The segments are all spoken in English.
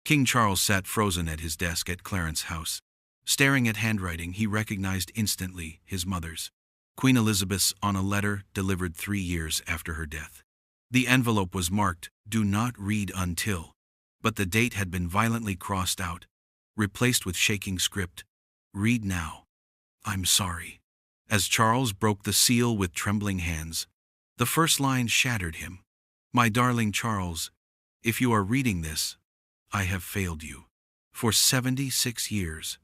King Charles sat frozen at his desk at Clarence House. Staring at handwriting he recognized instantly his mother's. Queen Elizabeth's, on a letter delivered 3 years after her death. The envelope was marked, "Do not read until," but the date had been violently crossed out, replaced with shaking script, "Read now. I'm sorry." As Charles broke the seal with trembling hands, the first line shattered him. "My darling Charles, if you are reading this, I have failed you. For 76 years.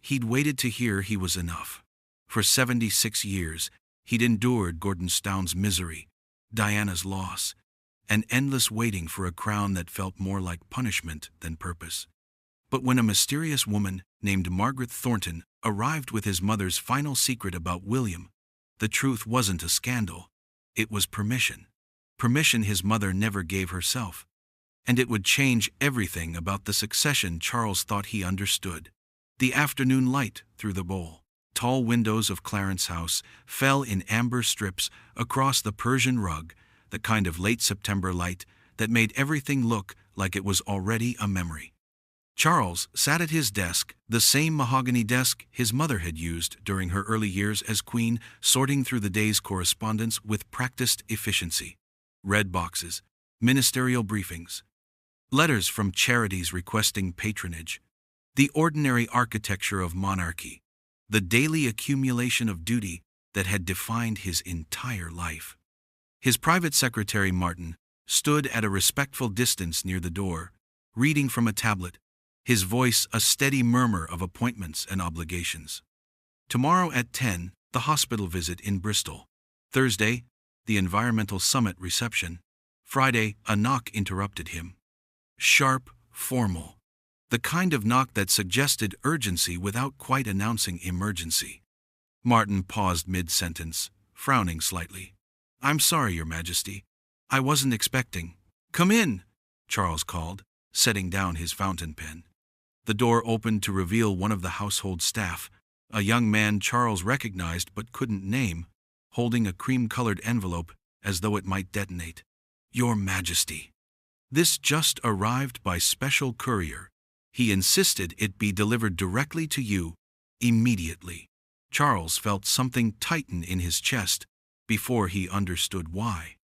He'd waited to hear he was enough. For 76 years, he'd endured Gordonstoun's misery, Diana's loss, and endless waiting for a crown that felt more like punishment than purpose. But when a mysterious woman named Margaret Thornton arrived with his mother's final secret about William, the truth wasn't a scandal. It was permission. Permission his mother never gave herself. And it would change everything about the succession Charles thought he understood. The afternoon light through the bowl. Tall windows of Clarence House fell in amber strips across the Persian rug, the kind of late September light that made everything look like it was already a memory. Charles sat at his desk, the same mahogany desk his mother had used during her early years as queen, sorting through the day's correspondence with practiced efficiency. Red boxes, ministerial briefings, letters from charities requesting patronage, the ordinary architecture of monarchy, the daily accumulation of duty that had defined his entire life. His private secretary, Martin, stood at a respectful distance near the door, reading from a tablet, his voice a steady murmur of appointments and obligations. Tomorrow at 10, the hospital visit in Bristol. Thursday, the environmental summit reception. Friday, a knock interrupted him. Sharp, formal. The kind of knock that suggested urgency without quite announcing emergency. Martin paused mid-sentence, frowning slightly. "I'm sorry, Your Majesty. I wasn't expecting." "Come in," Charles called, setting down his fountain pen. The door opened to reveal one of the household staff, a young man Charles recognized but couldn't name, holding a cream-colored envelope as though it might detonate. "Your Majesty. This just arrived by special courier. He insisted it be delivered directly to you, immediately." Charles felt something tighten in his chest before he understood why.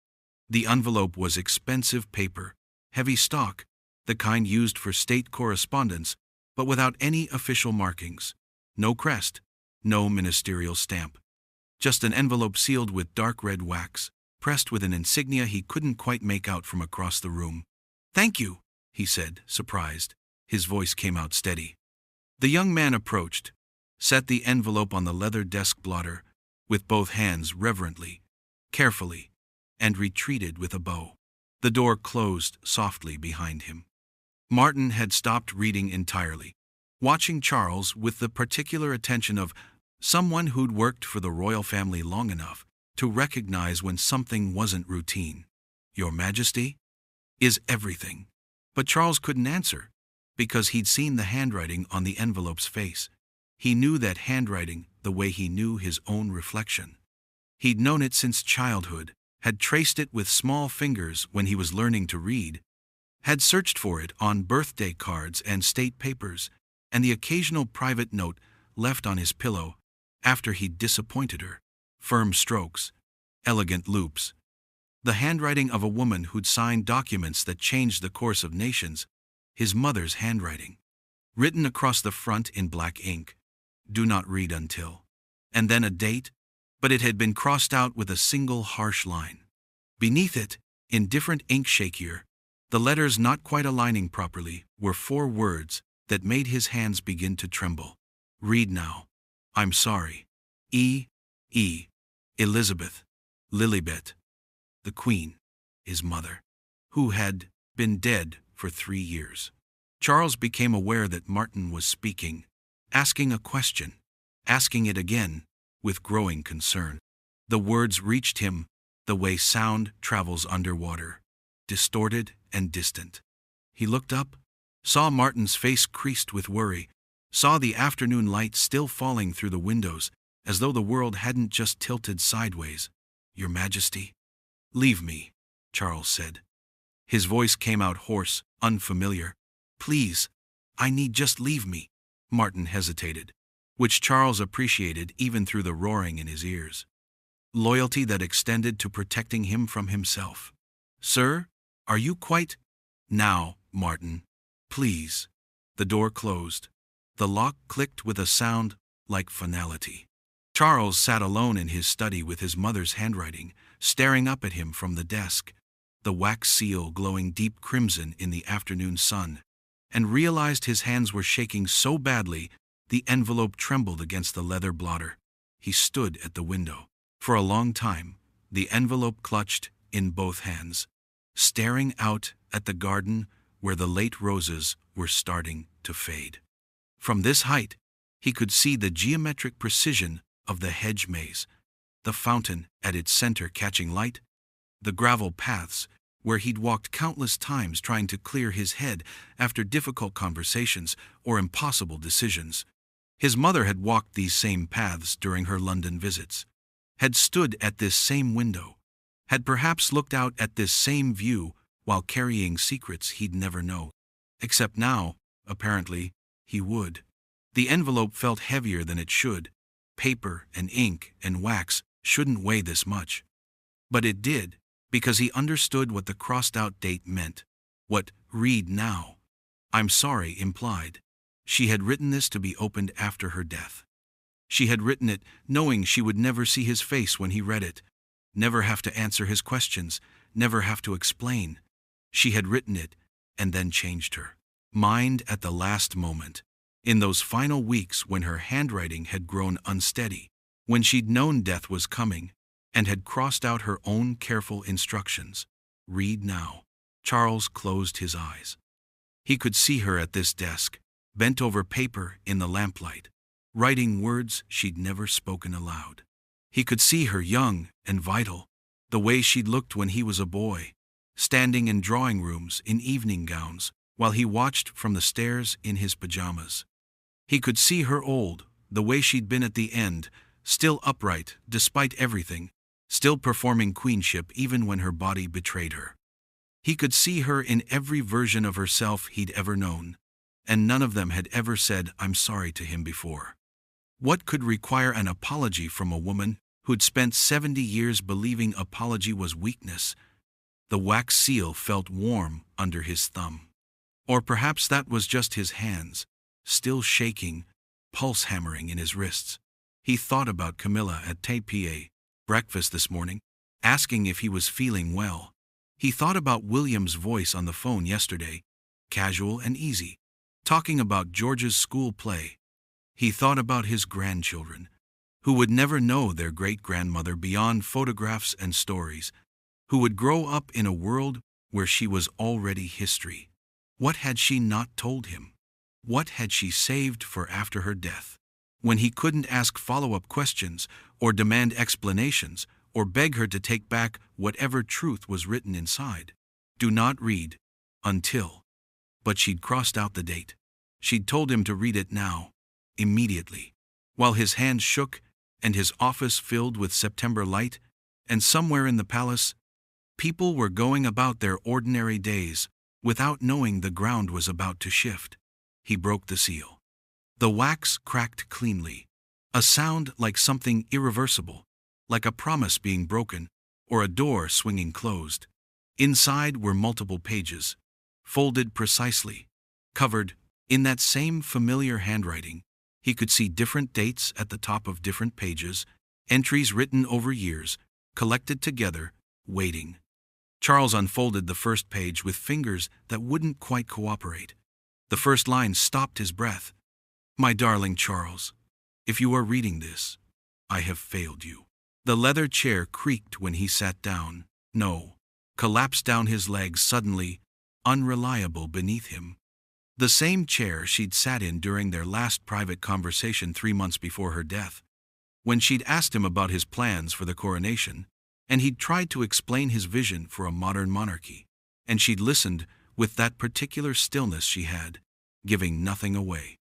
The envelope was expensive paper, heavy stock, the kind used for state correspondence, but without any official markings. No crest, no ministerial stamp. Just an envelope sealed with dark red wax, pressed with an insignia he couldn't quite make out from across the room. "Thank you," he said, surprised. His voice came out steady. The young man approached, set the envelope on the leather desk blotter, with both hands reverently, carefully, and retreated with a bow. The door closed softly behind him. Martin had stopped reading entirely, watching Charles with the particular attention of someone who'd worked for the royal family long enough to recognize when something wasn't routine. "Your Majesty? Is everything?" But Charles couldn't answer, because he'd seen the handwriting on the envelope's face. He knew that handwriting the way he knew his own reflection. He'd known it since childhood, had traced it with small fingers when he was learning to read, had searched for it on birthday cards and state papers, and the occasional private note left on his pillow after he'd disappointed her. Firm strokes, elegant loops. The handwriting of a woman who'd signed documents that changed the course of nations. His mother's handwriting. Written across the front in black ink. "Do not read until." And then a date, but it had been crossed out with a single harsh line. Beneath it, in different ink shakier, the letters not quite aligning properly, were 4 words that made his hands begin to tremble. "Read now. I'm sorry. E. Elizabeth. Lilibet." The Queen, his mother, who had been dead for 3 years. Charles became aware that Martin was speaking, asking a question, asking it again, with growing concern. The words reached him the way sound travels underwater, distorted and distant. He looked up, saw Martin's face creased with worry, saw the afternoon light still falling through the windows, as though the world hadn't just tilted sideways. "Your Majesty." "Leave me," Charles said. His voice came out hoarse, unfamiliar. Please, I need just leave me. Martin hesitated, which Charles appreciated even through the roaring in his ears. Loyalty that extended to protecting him from himself. Sir, are you quite? Now, Martin. Please. The door closed. The lock clicked with a sound like finality. Charles sat alone in his study with his mother's handwriting, staring up at him from the desk, the wax seal glowing deep crimson in the afternoon sun, and realized his hands were shaking so badly the envelope trembled against the leather blotter. He stood at the window. For a long time, the envelope clutched in both hands, staring out at the garden where the late roses were starting to fade. From this height, he could see the geometric precision of the hedge maze, the fountain at its center catching light, the gravel paths where he'd walked countless times trying to clear his head after difficult conversations or impossible decisions. His mother had walked these same paths during her London visits, had stood at this same window, had perhaps looked out at this same view while carrying secrets he'd never know. Except now, apparently, he would. The envelope felt heavier than it should. Paper and ink and wax shouldn't weigh this much. But it did, because he understood what the crossed-out date meant, what "read now, I'm sorry" implied. She had written this to be opened after her death. She had written it knowing she would never see his face when he read it, never have to answer his questions, never have to explain. She had written it and then changed her mind at the last moment, in those final weeks when her handwriting had grown unsteady, when she'd known death was coming, and had crossed out her own careful instructions. Read now. Charles closed his eyes. He could see her at this desk, bent over paper in the lamplight, writing words she'd never spoken aloud. He could see her young and vital, the way she'd looked when he was a boy, standing in drawing rooms in evening gowns while he watched from the stairs in his pajamas. He could see her old, the way she'd been at the end, still upright despite everything, still performing queenship even when her body betrayed her. He could see her in every version of herself he'd ever known, and none of them had ever said "I'm sorry" to him before. What could require an apology from a woman who'd spent 70 years believing apology was weakness? The wax seal felt warm under his thumb. Or perhaps that was just his hands, still shaking, pulse hammering in his wrists. He thought about Camilla at TPA breakfast this morning, asking if he was feeling well. He thought about William's voice on the phone yesterday, casual and easy, talking about George's school play. He thought about his grandchildren, who would never know their great-grandmother beyond photographs and stories, who would grow up in a world where she was already history. What had she not told him? What had she saved for after her death, when he couldn't ask follow-up questions or demand explanations or beg her to take back whatever truth was written inside? Do not read until. But she'd crossed out the date. She'd told him to read it now, immediately, while his hands shook and his office filled with September light, and somewhere in the palace, people were going about their ordinary days without knowing the ground was about to shift. He broke the seal. The wax cracked cleanly, a sound like something irreversible, like a promise being broken or a door swinging closed. Inside were multiple pages, folded precisely, covered in that same familiar handwriting. He could see different dates at the top of different pages, entries written over years, collected together, waiting. Charles unfolded the first page with fingers that wouldn't quite cooperate. The first line stopped his breath. "My darling Charles, if you are reading this, I have failed you." The leather chair creaked when he sat down. No, collapsed down his legs suddenly, unreliable beneath him. The same chair she'd sat in during their last private conversation 3 months before her death, when she'd asked him about his plans for the coronation, and he'd tried to explain his vision for a modern monarchy, and she'd listened with that particular stillness she had, giving nothing away.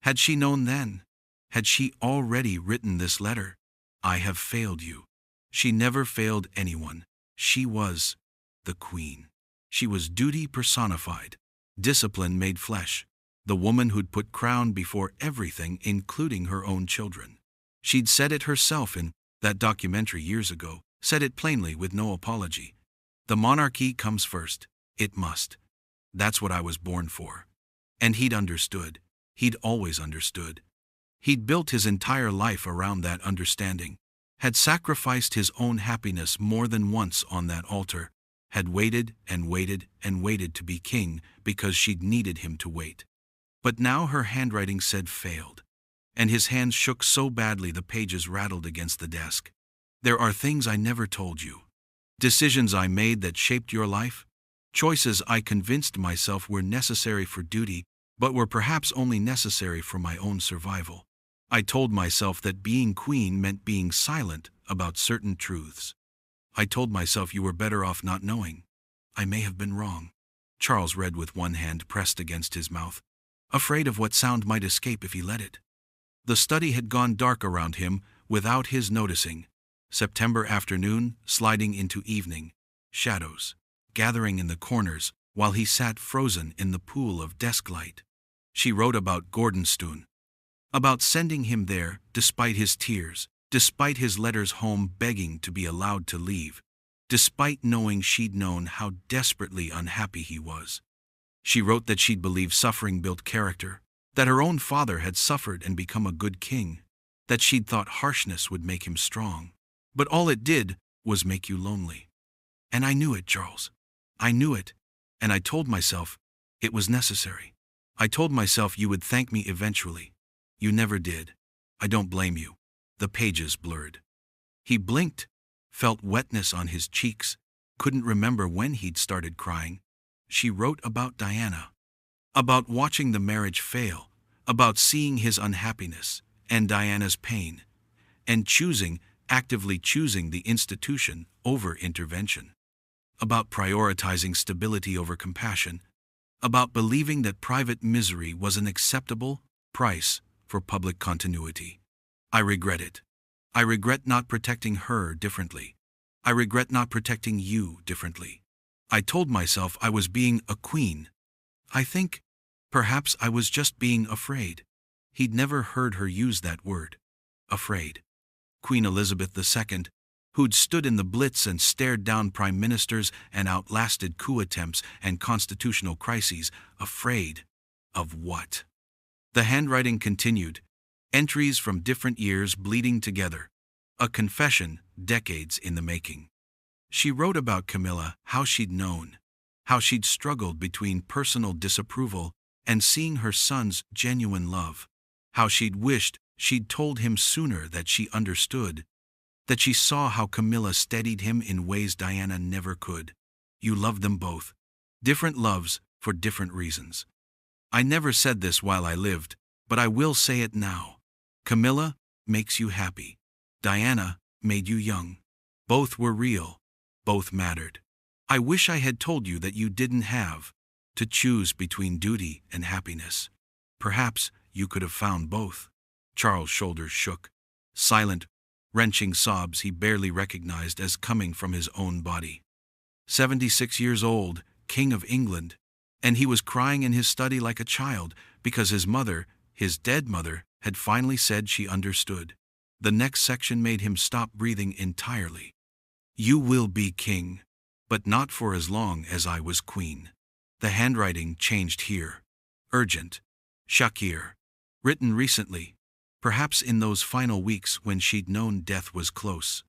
Had she known then? Had she already written this letter? "I have failed you." She never failed anyone. She was the queen. She was duty personified. Discipline made flesh. The woman who'd put crown before everything, including her own children. She'd said it herself in that documentary years ago, said it plainly with no apology. The monarchy comes first. It must. That's what I was born for. And he'd understood. He'd always understood. He'd built his entire life around that understanding. Had sacrificed his own happiness more than once on that altar. Had waited and waited and waited to be king because she'd needed him to wait. But now her handwriting said failed. And his hands shook so badly the pages rattled against the desk. There are things I never told you. Decisions I made that shaped your life. Choices I convinced myself were necessary for duty, but were perhaps only necessary for my own survival. I told myself that being queen meant being silent about certain truths. I told myself you were better off not knowing. I may have been wrong. Charles read with one hand pressed against his mouth, afraid of what sound might escape if he let it. The study had gone dark around him without his noticing. September afternoon sliding into evening, shadows gathering in the corners while he sat frozen in the pool of desk light. She wrote about Gordonstoun, about sending him there despite his tears, despite his letters home begging to be allowed to leave, despite knowing she'd known how desperately unhappy he was. She wrote that she'd believed suffering built character, that her own father had suffered and become a good king, that she'd thought harshness would make him strong. But all it did was make you lonely. And I knew it, Charles. I knew it, and I told myself it was necessary. I told myself you would thank me eventually. You never did. I don't blame you. The pages blurred. He blinked, felt wetness on his cheeks, couldn't remember when he'd started crying. She wrote about Diana, about watching the marriage fail, about seeing his unhappiness and Diana's pain, and actively choosing the institution over intervention, about prioritizing stability over compassion, about believing that private misery was an acceptable price for public continuity. I regret it. I regret not protecting her differently. I regret not protecting you differently. I told myself I was being a queen. I think, perhaps I was just being afraid. He'd never heard her use that word. Afraid. Queen Elizabeth II, who'd stood in the Blitz and stared down prime ministers and outlasted coup attempts and constitutional crises, afraid of what? The handwriting continued, entries from different years bleeding together, a confession decades in the making. She wrote about Camilla, how she'd known, how she'd struggled between personal disapproval and seeing her son's genuine love, how she'd wished she'd told him sooner that she understood, that she saw how Camilla steadied him in ways Diana never could. You loved them both. Different loves for different reasons. I never said this while I lived, but I will say it now. Camilla makes you happy. Diana made you young. Both were real. Both mattered. I wish I had told you that you didn't have to choose between duty and happiness. Perhaps you could have found both. Charles' shoulders shook. Silent, wrenching sobs he barely recognized as coming from his own body. 76 years old, King of England, and he was crying in his study like a child because his mother, his dead mother, had finally said she understood. The next section made him stop breathing entirely. You will be king, but not for as long as I was queen. The handwriting changed here. Urgent. Shakir. Written recently, perhaps in those final weeks when she'd known death was close.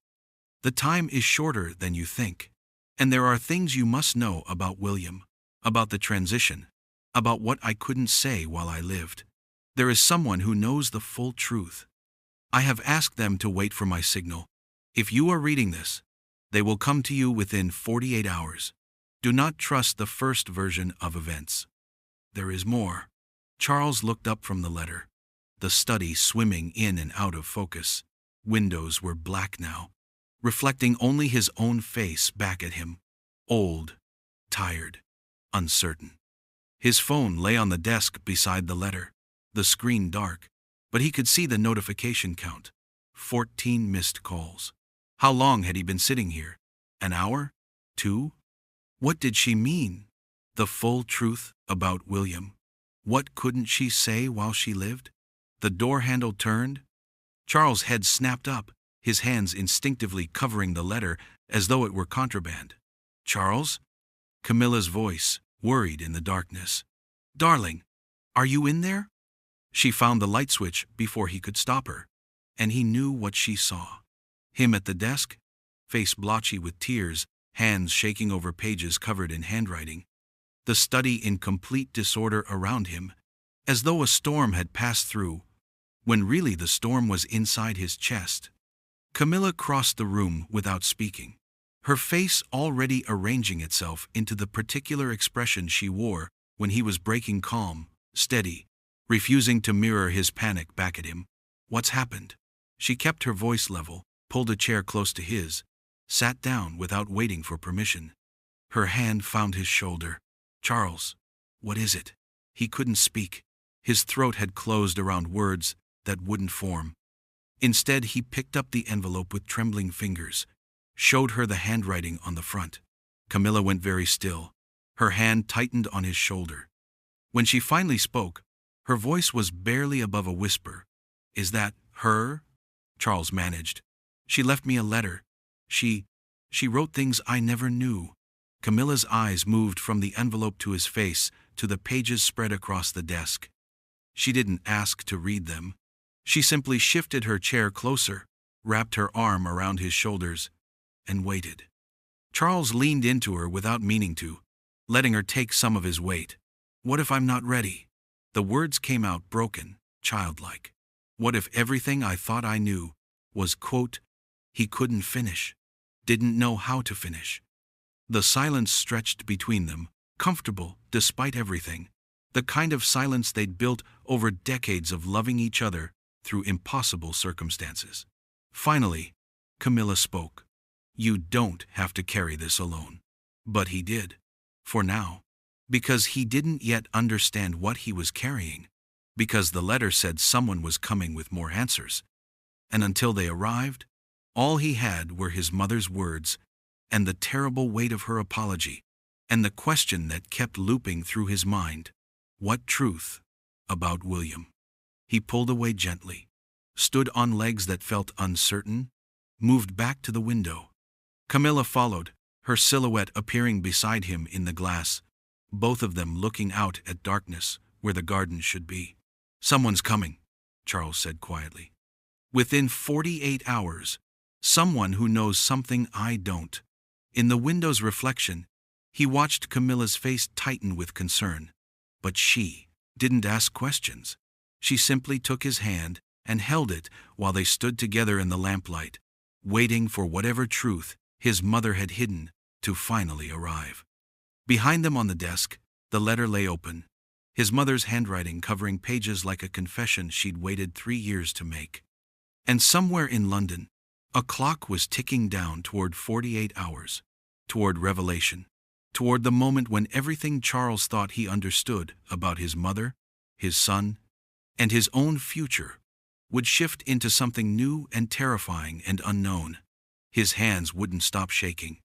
The time is shorter than you think. And there are things you must know about William, about the transition, about what I couldn't say while I lived. There is someone who knows the full truth. I have asked them to wait for my signal. If you are reading this, they will come to you within 48 hours. Do not trust the first version of events. There is more. Charles looked up from the letter, the study swimming in and out of focus. Windows were black now, reflecting only his own face back at him. Old, tired, uncertain. His phone lay on the desk beside the letter, the screen dark, but he could see the notification count. 14 missed calls. How long had he been sitting here? An hour? 2? What did she mean? The full truth about William. What couldn't she say while she lived? The door handle turned. Charles' head snapped up, his hands instinctively covering the letter as though it were contraband. "Charles?" Camilla's voice, worried in the darkness. "Darling, are you in there?" She found the light switch before he could stop her, and he knew what she saw. Him at the desk, face blotchy with tears, hands shaking over pages covered in handwriting. The study in complete disorder around him, as though a storm had passed through, when really the storm was inside his chest. Camilla crossed the room without speaking, her face already arranging itself into the particular expression she wore when he was breaking calm, steady, refusing to mirror his panic back at him. "What's happened?" She kept her voice level, pulled a chair close to his, sat down without waiting for permission. Her hand found his shoulder. "Charles, what is it?" He couldn't speak. His throat had closed around words that wouldn't form. Instead, he picked up the envelope with trembling fingers, showed her the handwriting on the front. Camilla went very still, her hand tightened on his shoulder. When she finally spoke, her voice was barely above a whisper. "Is that her?" Charles managed. "She left me a letter. She wrote things I never knew." Camilla's eyes moved from the envelope to his face, to the pages spread across the desk. She didn't ask to read them. She simply shifted her chair closer, wrapped her arm around his shoulders, and waited. Charles leaned into her without meaning to, letting her take some of his weight. "What if I'm not ready?" The words came out broken, childlike. "What if everything I thought I knew was, quote, he couldn't finish, didn't know how to finish?" The silence stretched between them, comfortable despite everything, the kind of silence they'd built over decades of loving each other through impossible circumstances. Finally, Camilla spoke. "You don't have to carry this alone." But he did. For now. Because he didn't yet understand what he was carrying. Because the letter said someone was coming with more answers. And until they arrived, all he had were his mother's words, and the terrible weight of her apology, and the question that kept looping through his mind. What truth about William? He pulled away gently, stood on legs that felt uncertain, moved back to the window. Camilla followed, her silhouette appearing beside him in the glass, both of them looking out at darkness where the garden should be. "Someone's coming," Charles said quietly. "Within 48 hours, someone who knows something I don't." In the window's reflection, he watched Camilla's face tighten with concern. But she didn't ask questions. She simply took his hand and held it while they stood together in the lamplight, waiting for whatever truth his mother had hidden to finally arrive. Behind them on the desk, the letter lay open, his mother's handwriting covering pages like a confession she'd waited 3 years to make. And somewhere in London, a clock was ticking down toward 48 hours, toward revelation, toward the moment when everything Charles thought he understood about his mother, his son, and his own future would shift into something new and terrifying and unknown. His hands wouldn't stop shaking.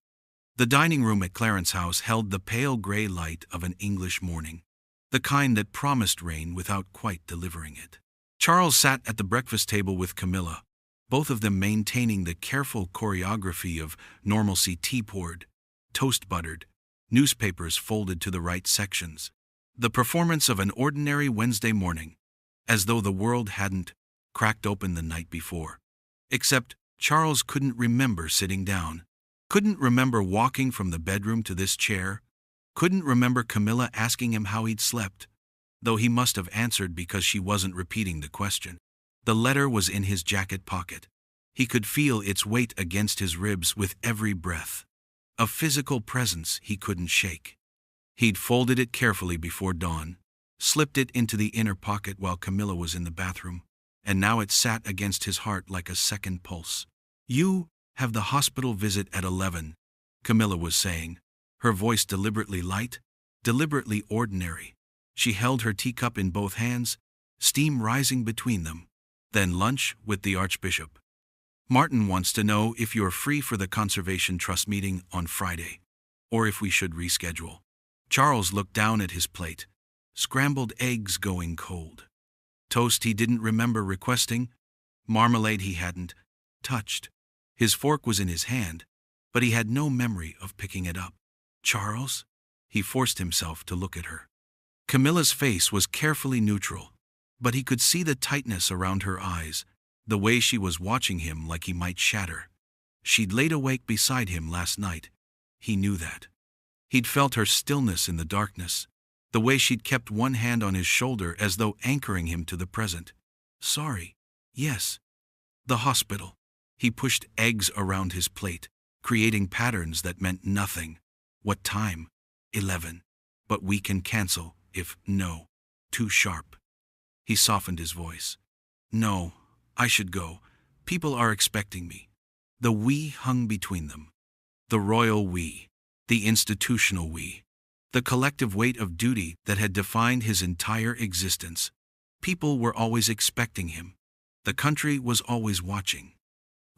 The dining room at Clarence House held the pale gray light of an English morning, the kind that promised rain without quite delivering it. Charles sat at the breakfast table with Camilla, both of them maintaining the careful choreography of normalcy: tea poured, toast buttered, newspapers folded to the right sections. The performance of an ordinary Wednesday morning, as though the world hadn't cracked open the night before. Except Charles couldn't remember sitting down, couldn't remember walking from the bedroom to this chair, couldn't remember Camilla asking him how he'd slept, though he must have answered because she wasn't repeating the question. The letter was in his jacket pocket. He could feel its weight against his ribs with every breath. A physical presence he couldn't shake. He'd folded it carefully before dawn, slipped it into the inner pocket while Camilla was in the bathroom, and now it sat against his heart like a second pulse. "You have the hospital visit at 11, Camilla was saying, her voice deliberately light, deliberately ordinary. She held her teacup in both hands, steam rising between them. "Then lunch with the Archbishop. Martin wants to know if you're free for the Conservation Trust meeting on Friday, or if we should reschedule." Charles looked down at his plate. Scrambled eggs going cold. Toast he didn't remember requesting. Marmalade he hadn't touched. His fork was in his hand, but he had no memory of picking it up. Charles? He forced himself to look at her. Camilla's face was carefully neutral, but he could see the tightness around her eyes, the way she was watching him like he might shatter. She'd laid awake beside him last night. He knew that. He'd felt her stillness in the darkness, the way she'd kept one hand on his shoulder as though anchoring him to the present. Sorry. Yes. The hospital. He pushed eggs around his plate, creating patterns that meant nothing. What time? 11. But we can cancel if no. Too sharp. He softened his voice. No, I should go. People are expecting me. The we hung between them. The royal we. The institutional we. The collective weight of duty that had defined his entire existence. People were always expecting him. The country was always watching.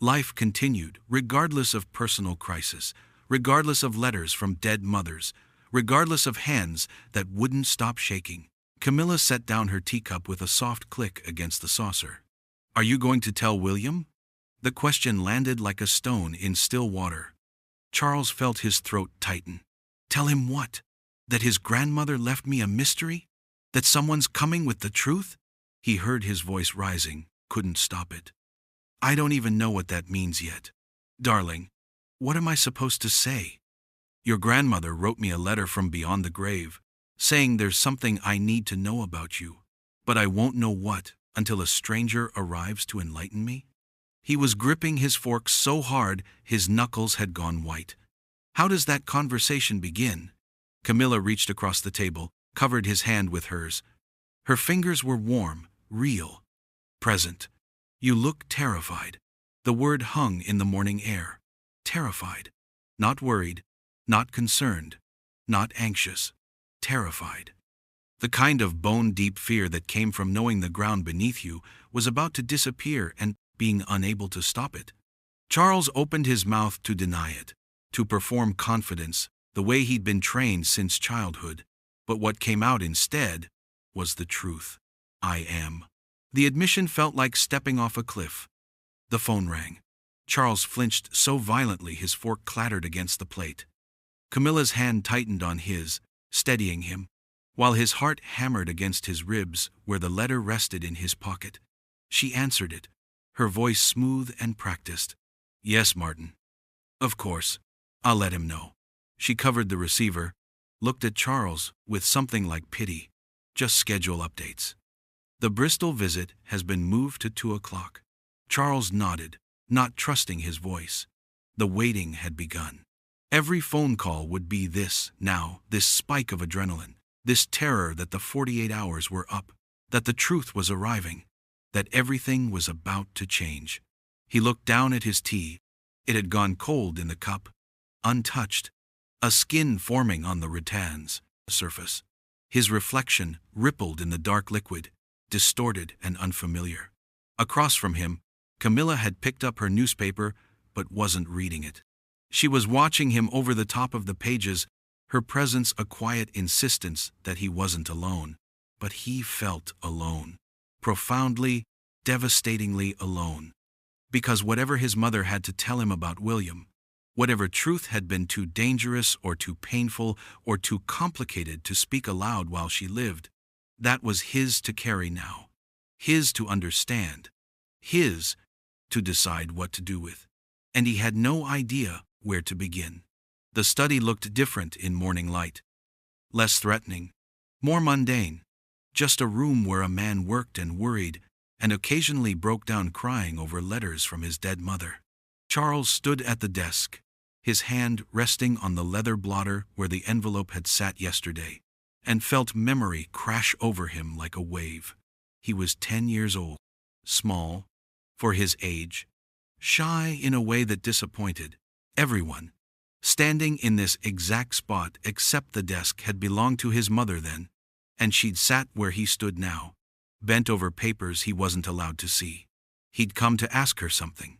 Life continued, regardless of personal crisis, regardless of letters from dead mothers, regardless of hands that wouldn't stop shaking. Camilla set down her teacup with a soft click against the saucer. Are you going to tell William? The question landed like a stone in still water. Charles felt his throat tighten. Tell him what? That his grandmother left me a mystery? That someone's coming with the truth? He heard his voice rising, couldn't stop it. I don't even know what that means yet. Darling, what am I supposed to say? Your grandmother wrote me a letter from beyond the grave, saying there's something I need to know about you, but I won't know what until a stranger arrives to enlighten me. He was gripping his fork so hard his knuckles had gone white. How does that conversation begin? Camilla reached across the table, covered his hand with hers. Her fingers were warm, real, present. You look terrified. The word hung in the morning air. Terrified. Not worried, not concerned, not anxious. Terrified. The kind of bone-deep fear that came from knowing the ground beneath you was about to disappear and being unable to stop it. Charles opened his mouth to deny it, to perform confidence, the way he'd been trained since childhood. But what came out instead was the truth. I am. The admission felt like stepping off a cliff. The phone rang. Charles flinched so violently his fork clattered against the plate. Camilla's hand tightened on his, steadying him, while his heart hammered against his ribs where the letter rested in his pocket. She answered it, her voice smooth and practiced. Yes, Martin. Of course. I'll let him know. She covered the receiver, looked at Charles with something like pity. Just schedule updates. The Bristol visit has been moved to 2 o'clock. Charles nodded, not trusting his voice. The waiting had begun. Every phone call would be this spike of adrenaline, this terror that the 48 hours were up, that the truth was arriving, that everything was about to change. He looked down at his tea. It had gone cold in the cup, untouched, a skin forming on the rattan's surface. His reflection rippled in the dark liquid, distorted and unfamiliar. Across from him, Camilla had picked up her newspaper but wasn't reading it. She was watching him over the top of the pages, her presence a quiet insistence that he wasn't alone. But he felt alone. Profoundly, devastatingly alone. Because whatever his mother had to tell him about William, whatever truth had been too dangerous or too painful or too complicated to speak aloud while she lived, that was his to carry now. His to understand. His to decide what to do with. And he had no idea where to begin. The study looked different in morning light. Less threatening. More mundane. Just a room where a man worked and worried and occasionally broke down crying over letters from his dead mother. Charles stood at the desk, his hand resting on the leather blotter where the envelope had sat yesterday, and felt memory crash over him like a wave. He was 10 years old, small, for his age, shy in a way that disappointed everyone. Standing in this exact spot except the desk had belonged to his mother then, and she'd sat where he stood now, bent over papers he wasn't allowed to see. He'd come to ask her something.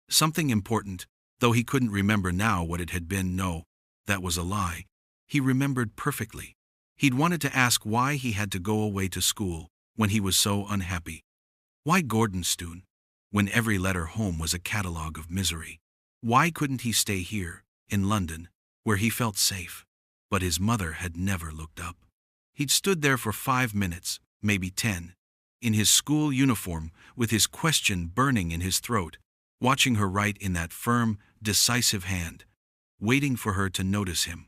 Something important, though he couldn't remember now what it had been. No, that was a lie. He remembered perfectly. He'd wanted to ask why he had to go away to school when he was so unhappy. Why Gordonstoun, when every letter home was a catalogue of misery? Why couldn't he stay here, in London, where he felt safe? But his mother had never looked up. He'd stood there for 5 minutes, maybe 10, in his school uniform, with his question burning in his throat, watching her write in that firm, decisive hand, waiting for her to notice him,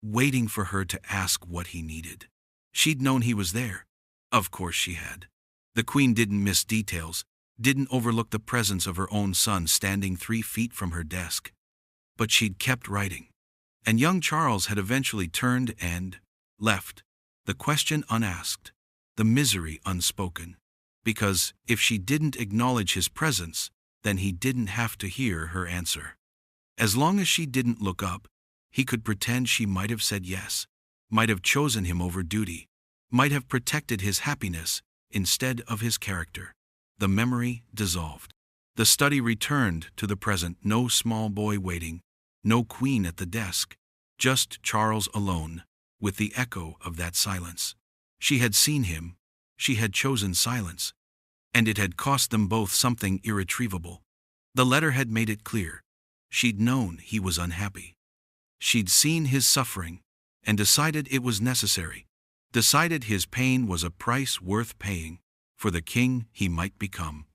waiting for her to ask what he needed. She'd known he was there. Of course she had. The Queen didn't miss details, didn't overlook the presence of her own son standing 3 feet from her desk. But she'd kept writing. And young Charles had eventually turned and left, the question unasked, the misery unspoken. Because if she didn't acknowledge his presence, then he didn't have to hear her answer. As long as she didn't look up, he could pretend she might have said yes, might have chosen him over duty, might have protected his happiness instead of his character. The memory dissolved. The study returned to the present. No small boy waiting, no Queen at the desk, just Charles alone, with the echo of that silence. She had seen him, she had chosen silence, and it had cost them both something irretrievable. The letter had made it clear. She'd known he was unhappy. She'd seen his suffering, and decided it was necessary, decided his pain was a price worth paying for the king he might become.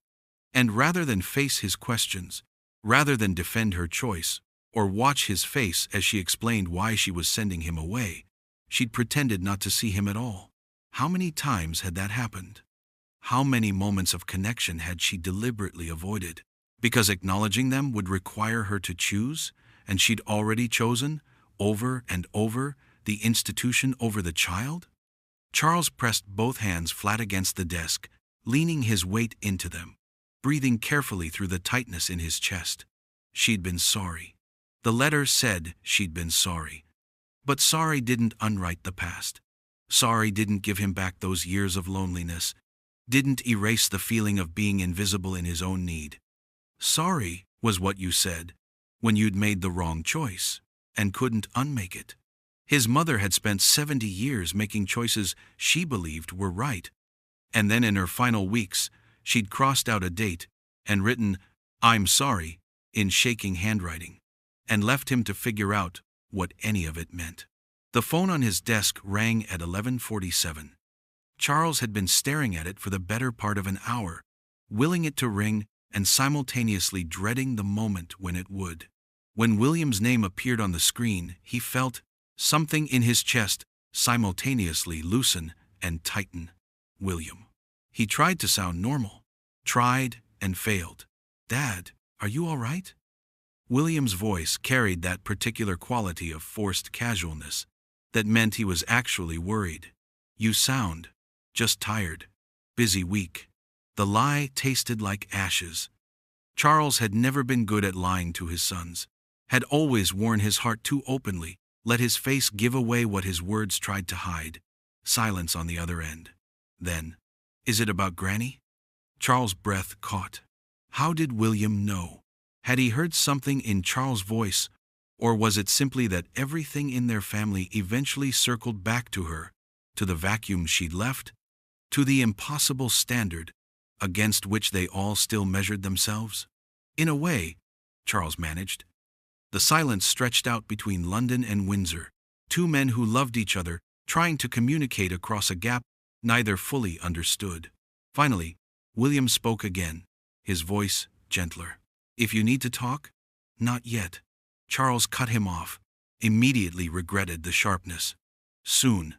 And rather than face his questions, rather than defend her choice, or watch his face as she explained why she was sending him away, she'd pretended not to see him at all. How many times had that happened? How many moments of connection had she deliberately avoided? Because acknowledging them would require her to choose, and she'd already chosen, over and over, the institution over the child? Charles pressed both hands flat against the desk, leaning his weight into them, breathing carefully through the tightness in his chest. She'd been sorry. The letter said she'd been sorry. But sorry didn't unwrite the past. Sorry didn't give him back those years of loneliness, didn't erase the feeling of being invisible in his own need. Sorry was what you said when you'd made the wrong choice and couldn't unmake it. His mother had spent 70 years making choices she believed were right. And then in her final weeks, she'd crossed out a date and written, "I'm sorry," in shaking handwriting, and left him to figure out what any of it meant. The phone on his desk rang at 11:47. Charles had been staring at it for the better part of an hour, willing it to ring and simultaneously dreading the moment when it would. When William's name appeared on the screen, he felt something in his chest simultaneously loosen and tighten. William. He tried to sound normal. Tried and failed. "Dad, are you all right?" William's voice carried that particular quality of forced casualness that meant he was actually worried. "You sound just tired. Busy week." The lie tasted like ashes. Charles had never been good at lying to his sons, had always worn his heart too openly, let his face give away what his words tried to hide. Silence on the other end. Then, "Is it about Granny?" Charles' breath caught. How did William know? Had he heard something in Charles' voice, or was it simply that everything in their family eventually circled back to her, to the vacuum she'd left, to the impossible standard against which they all still measured themselves? In a way, Charles managed. The silence stretched out between London and Windsor, 2 men who loved each other, trying to communicate across a gap neither fully understood. Finally, William spoke again, his voice gentler. "If you need to talk?" "Not yet." Charles cut him off, immediately regretted the sharpness. "Soon.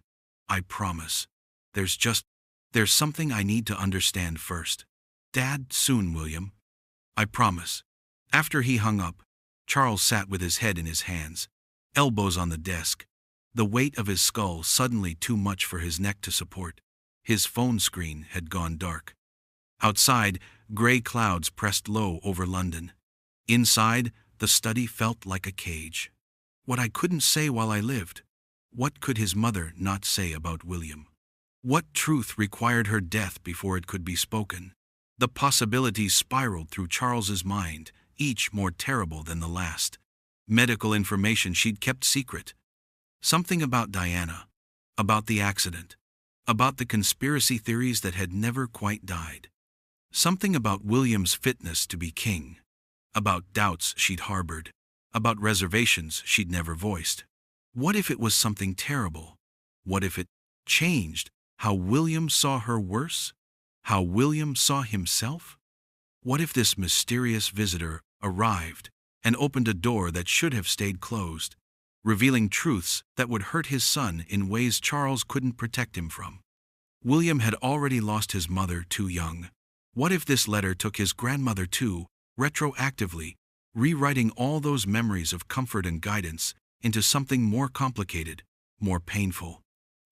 I promise. There's something I need to understand first." "Dad, soon, William." "I promise." After he hung up, Charles sat with his head in his hands, elbows on the desk, the weight of his skull suddenly too much for his neck to support. His phone screen had gone dark. Outside, gray clouds pressed low over London. Inside, the study felt like a cage. What I couldn't say while I lived. What could his mother not say about William? What truth required her death before it could be spoken? The possibilities spiraled through Charles's mind, each more terrible than the last. Medical information she'd kept secret. Something about Diana, about the accident, about the conspiracy theories that had never quite died. Something about William's fitness to be king, about doubts she'd harbored, about reservations she'd never voiced. What if it was something terrible? What if it changed how William saw her worse? How William saw himself? What if this mysterious visitor arrived and opened a door that should have stayed closed, revealing truths that would hurt his son in ways Charles couldn't protect him from? William had already lost his mother too young. What if this letter took his grandmother too, retroactively, rewriting all those memories of comfort and guidance into something more complicated, more painful?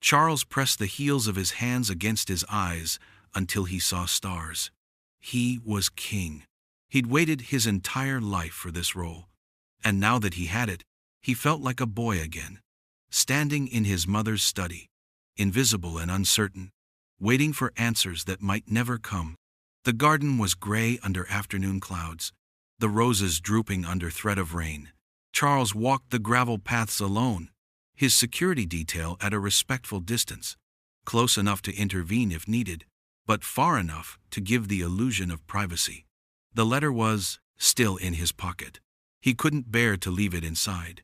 Charles pressed the heels of his hands against his eyes until he saw stars. He was king. He'd waited his entire life for this role, and now that he had it, he felt like a boy again, standing in his mother's study, invisible and uncertain, waiting for answers that might never come. The garden was gray under afternoon clouds, the roses drooping under threat of rain. Charles walked the gravel paths alone, his security detail at a respectful distance, close enough to intervene if needed, but far enough to give the illusion of privacy. The letter was still in his pocket. He couldn't bear to leave it inside,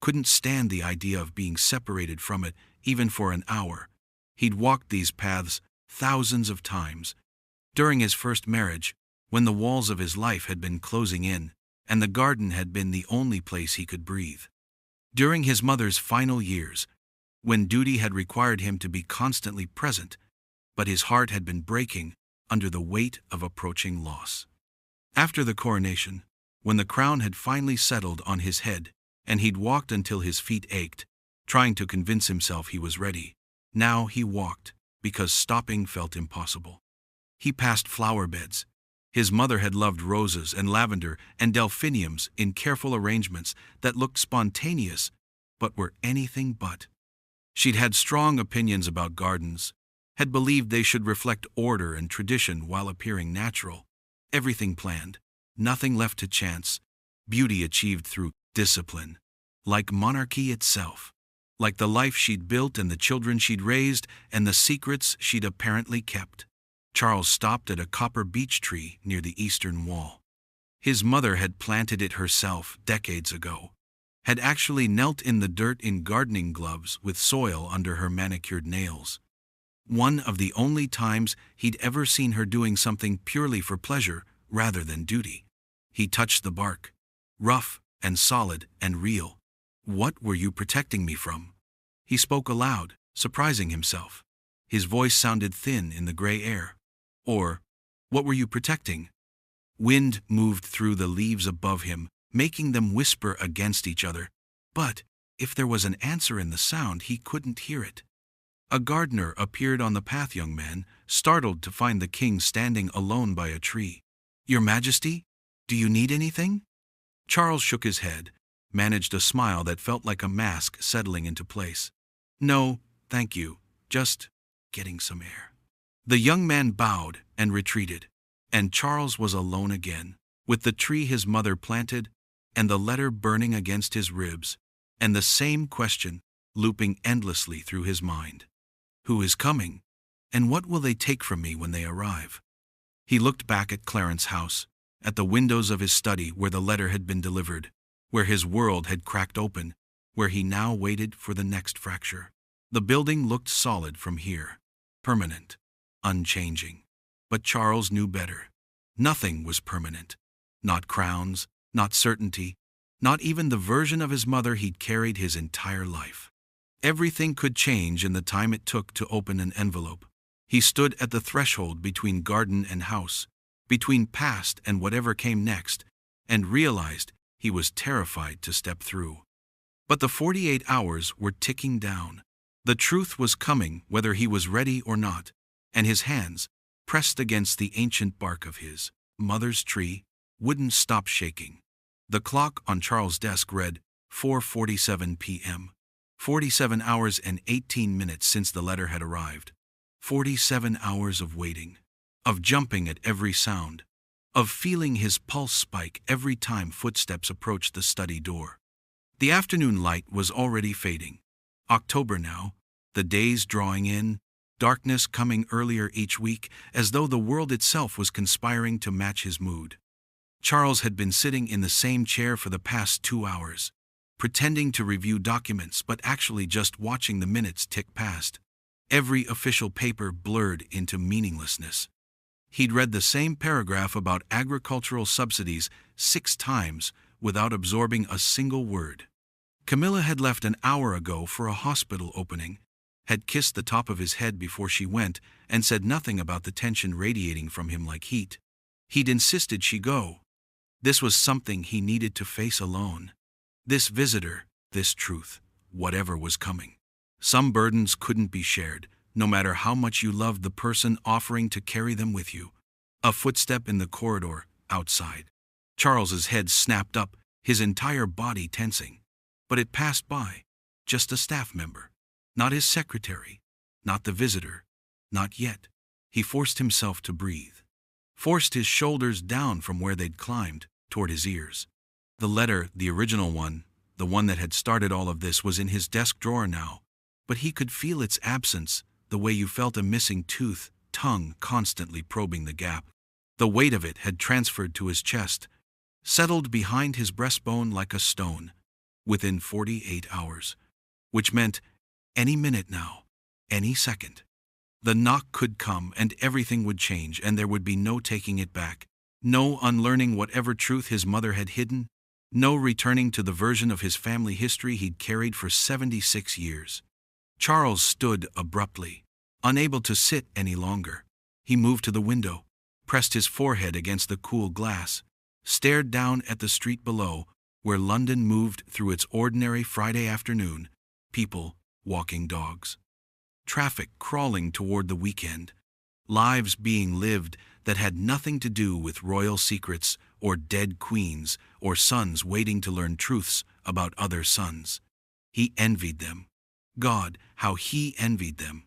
couldn't stand the idea of being separated from it even for an hour. He'd walked these paths thousands of times. During his first marriage, when the walls of his life had been closing in, and the garden had been the only place he could breathe. During his mother's final years, when duty had required him to be constantly present, but his heart had been breaking under the weight of approaching loss. After the coronation, when the crown had finally settled on his head, and he'd walked until his feet ached, trying to convince himself he was ready, now he walked, because stopping felt impossible. He passed flower beds. His mother had loved roses and lavender and delphiniums in careful arrangements that looked spontaneous, but were anything but. She'd had strong opinions about gardens, had believed they should reflect order and tradition while appearing natural. Everything planned, nothing left to chance, beauty achieved through discipline. Like monarchy itself. Like the life she'd built and the children she'd raised and the secrets she'd apparently kept. Charles stopped at a copper beech tree near the eastern wall. His mother had planted it herself decades ago, had actually knelt in the dirt in gardening gloves with soil under her manicured nails. One of the only times he'd ever seen her doing something purely for pleasure rather than duty. He touched the bark, rough and solid and real. "What were you protecting me from?" He spoke aloud, surprising himself. His voice sounded thin in the gray air. Or, "What were you protecting?" Wind moved through the leaves above him, making them whisper against each other. But if there was an answer in the sound, he couldn't hear it. A gardener appeared on the path, young man, startled to find the king standing alone by a tree. "Your Majesty, do you need anything?" Charles shook his head, managed a smile that felt like a mask settling into place. "No, thank you, just getting some air." The young man bowed and retreated, and Charles was alone again, with the tree his mother planted, and the letter burning against his ribs, and the same question looping endlessly through his mind. Who is coming? And what will they take from me when they arrive? He looked back at Clarence House, at the windows of his study where the letter had been delivered, where his world had cracked open, where he now waited for the next fracture. The building looked solid from here, permanent, unchanging. But Charles knew better. Nothing was permanent. Not crowns, not certainty, not even the version of his mother he'd carried his entire life. Everything could change in the time it took to open an envelope. He stood at the threshold between garden and house, between past and whatever came next, and realized he was terrified to step through. But the 48 hours were ticking down. The truth was coming whether he was ready or not, and his hands, pressed against the ancient bark of his mother's tree, wouldn't stop shaking. The clock on Charles' desk read 4:47 p.m. 47 hours and 18 minutes since the letter had arrived. 47 hours of waiting, of jumping at every sound, of feeling his pulse spike every time footsteps approached the study door. The afternoon light was already fading. October now, the days drawing in, darkness coming earlier each week, as though the world itself was conspiring to match his mood. Charles had been sitting in the same chair for the past 2 hours, pretending to review documents but actually just watching the minutes tick past. Every official paper blurred into meaninglessness. He'd read the same paragraph about agricultural subsidies 6 times without absorbing a single word. Camilla had left an hour ago for a hospital opening, had kissed the top of his head before she went, and said nothing about the tension radiating from him like heat. He'd insisted she go. This was something he needed to face alone. This visitor, this truth, whatever was coming. Some burdens couldn't be shared, no matter how much you loved the person offering to carry them with you. A footstep in the corridor, outside. Charles's head snapped up, his entire body tensing. But it passed by. Just a staff member. Not his secretary. Not the visitor. Not yet. He forced himself to breathe. Forced his shoulders down from where they'd climbed, toward his ears. The letter, the original one, the one that had started all of this, was in his desk drawer now. But he could feel its absence, the way you felt a missing tooth, tongue constantly probing the gap. The weight of it had transferred to his chest, settled behind his breastbone like a stone, within 48 hours. Which meant any minute now, any second. The knock could come and everything would change, and there would be no taking it back. No unlearning whatever truth his mother had hidden. No returning to the version of his family history he'd carried for 76 years. Charles stood abruptly, unable to sit any longer. He moved to the window, pressed his forehead against the cool glass, stared down at the street below, where London moved through its ordinary Friday afternoon, people, walking dogs. Traffic crawling toward the weekend. Lives being lived that had nothing to do with royal secrets or dead queens or sons waiting to learn truths about other sons. He envied them. God, how he envied them.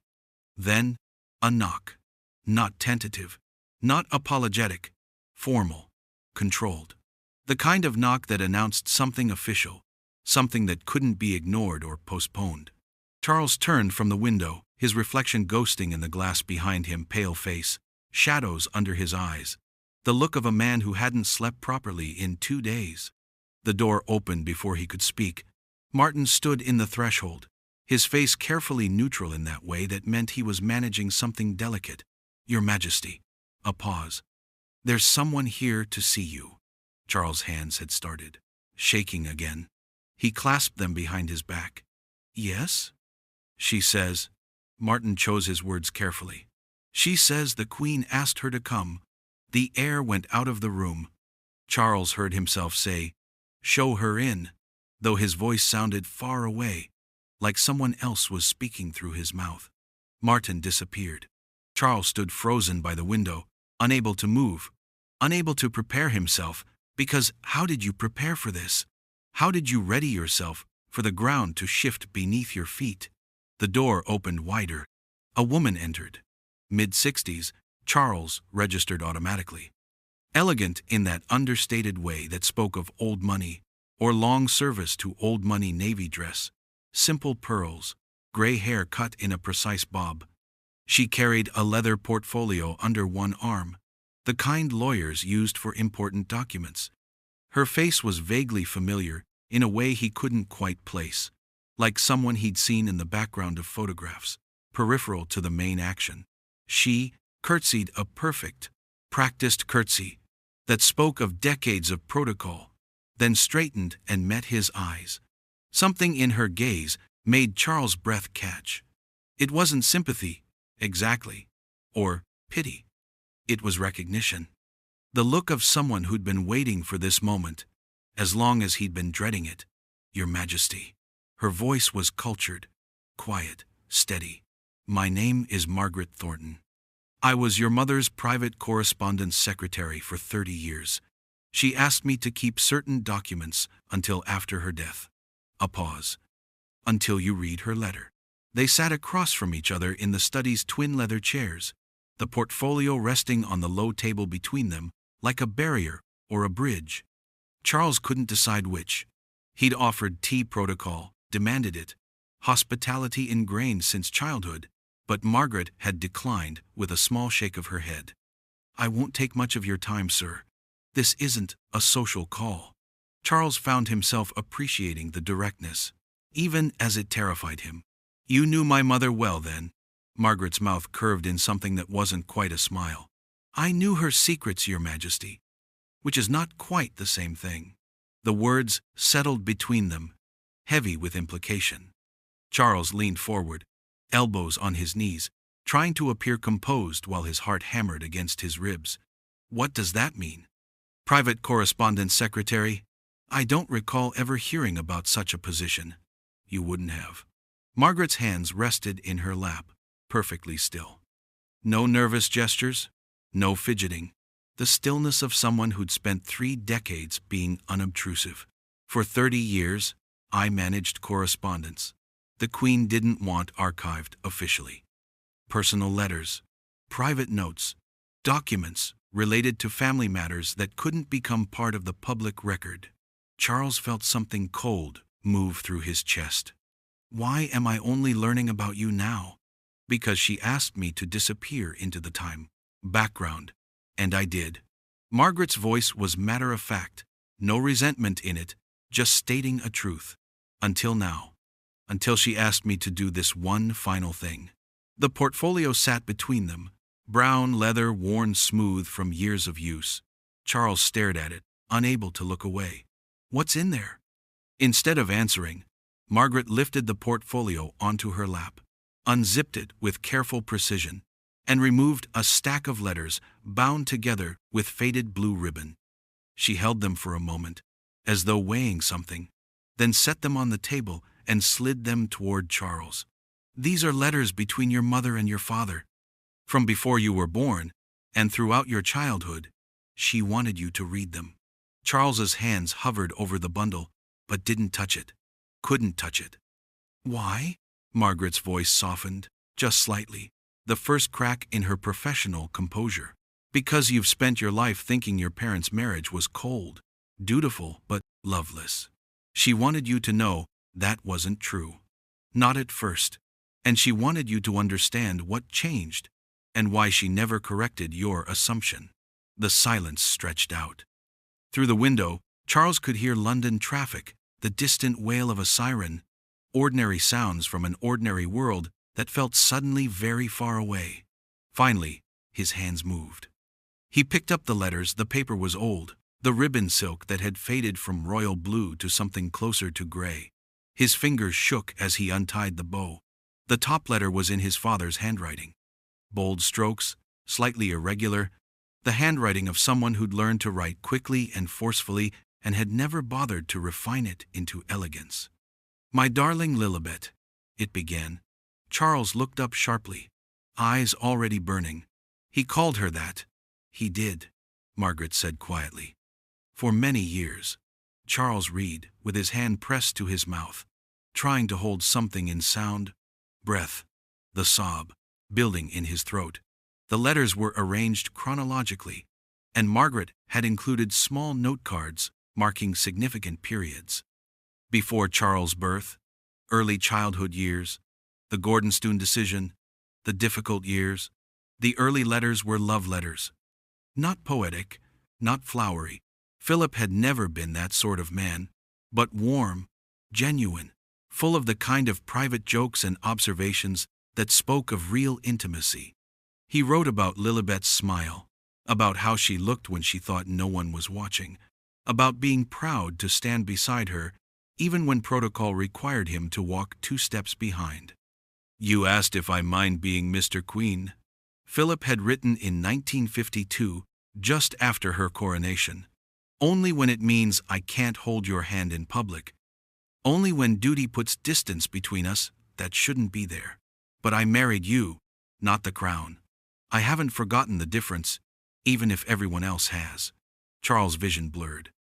Then, a knock. Not tentative, not apologetic, formal, controlled. The kind of knock that announced something official, something that couldn't be ignored or postponed. Charles turned from the window, his reflection ghosting in the glass behind him, pale face, shadows under his eyes, the look of a man who hadn't slept properly in 2 days. The door opened before he could speak. Martin stood in the threshold, his face carefully neutral in that way that meant he was managing something delicate. Your Majesty. A pause. There's someone here to see you. Charles' hands had started shaking again. He clasped them behind his back. Yes? She says. Martin chose his words carefully. She says the Queen asked her to come. The air went out of the room. Charles heard himself say, "Show her in," though his voice sounded far away, like someone else was speaking through his mouth. Martin disappeared. Charles stood frozen by the window, unable to move, unable to prepare himself, because how did you prepare for this? How did you ready yourself for the ground to shift beneath your feet? The door opened wider. A woman entered. Mid-60s, Charles registered automatically. Elegant in that understated way that spoke of old money, or long service to old money navy dress. Simple pearls, gray hair cut in a precise bob. She carried a leather portfolio under one arm, the kind lawyers used for important documents. Her face was vaguely familiar in a way he couldn't quite place, like someone he'd seen in the background of photographs, peripheral to the main action. She curtsied a perfect, practiced curtsy that spoke of decades of protocol, then straightened and met his eyes. Something in her gaze made Charles' breath catch. It wasn't sympathy, exactly, or pity. It was recognition. The look of someone who'd been waiting for this moment, as long as he'd been dreading it. Your Majesty. Her voice was cultured, quiet, steady. My name is Margaret Thornton. I was your mother's private correspondence secretary for 30 years. She asked me to keep certain documents until after her death. A pause. Until you read her letter. They sat across from each other in the study's twin leather chairs, the portfolio resting on the low table between them, like a barrier or a bridge. Charles couldn't decide which. He'd offered tea protocol, demanded it, hospitality ingrained since childhood, but Margaret had declined with a small shake of her head. "I won't take much of your time, sir. This isn't a social call." Charles found himself appreciating the directness, even as it terrified him. "You knew my mother well, then?" Margaret's mouth curved in something that wasn't quite a smile. "I knew her secrets, Your Majesty." Which is not quite the same thing. The words settled between them, heavy with implication. Charles leaned forward, elbows on his knees, trying to appear composed while his heart hammered against his ribs. "What does that mean?" "Private correspondence secretary? I don't recall ever hearing about such a position." "You wouldn't have." Margaret's hands rested in her lap, perfectly still. No nervous gestures, no fidgeting. The stillness of someone who'd spent 3 decades being unobtrusive. "For 30 years, I managed correspondence. The Queen didn't want archived officially. Personal letters, private notes, documents related to family matters that couldn't become part of the public record." Charles felt something cold move through his chest. "Why am I only learning about you now?" "Because she asked me to disappear into the time background, and I did." Margaret's voice was matter-of-fact, no resentment in it, just stating a truth. "Until now. Until she asked me to do this one final thing." The portfolio sat between them, brown leather worn smooth from years of use. Charles stared at it, unable to look away. "What's in there?" Instead of answering, Margaret lifted the portfolio onto her lap, unzipped it with careful precision, and removed a stack of letters bound together with faded blue ribbon. She held them for a moment, as though weighing something, then set them on the table and slid them toward Charles. "These are letters between your mother and your father. From before you were born, and throughout your childhood. She wanted you to read them." Charles's hands hovered over the bundle, but didn't touch it. Couldn't touch it. "Why?" Margaret's voice softened, just slightly, the first crack in her professional composure. "Because you've spent your life thinking your parents' marriage was cold, dutiful, but loveless. She wanted you to know that wasn't true. Not at first. And she wanted you to understand what changed, and why she never corrected your assumption." The silence stretched out. Through the window, Charles could hear London traffic, the distant wail of a siren, ordinary sounds from an ordinary world that felt suddenly very far away. Finally, his hands moved. He picked up the letters. The paper was old, the ribbon silk that had faded from royal blue to something closer to gray. His fingers shook as he untied the bow. The top letter was in his father's handwriting. Bold strokes, slightly irregular, the handwriting of someone who'd learned to write quickly and forcefully and had never bothered to refine it into elegance. "My darling Lilibet," it began. Charles looked up sharply, eyes already burning. "He called her that." "He did," Margaret said quietly. "For many years." Charles read, with his hand pressed to his mouth, trying to hold something in sound, breath, the sob, building in his throat. The letters were arranged chronologically, and Margaret had included small note cards marking significant periods. Before Charles' birth, early childhood years, the Gordonstoun decision, the difficult years. The early letters were love letters. Not poetic, not flowery. Philip had never been that sort of man, but warm, genuine, full of the kind of private jokes and observations that spoke of real intimacy. He wrote about Lilibet's smile, about how she looked when she thought no one was watching, about being proud to stand beside her, even when protocol required him to walk 2 steps behind. "You asked if I mind being Mr. Queen," Philip had written in 1952, just after her coronation. "Only when it means I can't hold your hand in public. Only when duty puts distance between us that shouldn't be there. But I married you, not the crown. I haven't forgotten the difference, even if everyone else has." Charles' vision blurred.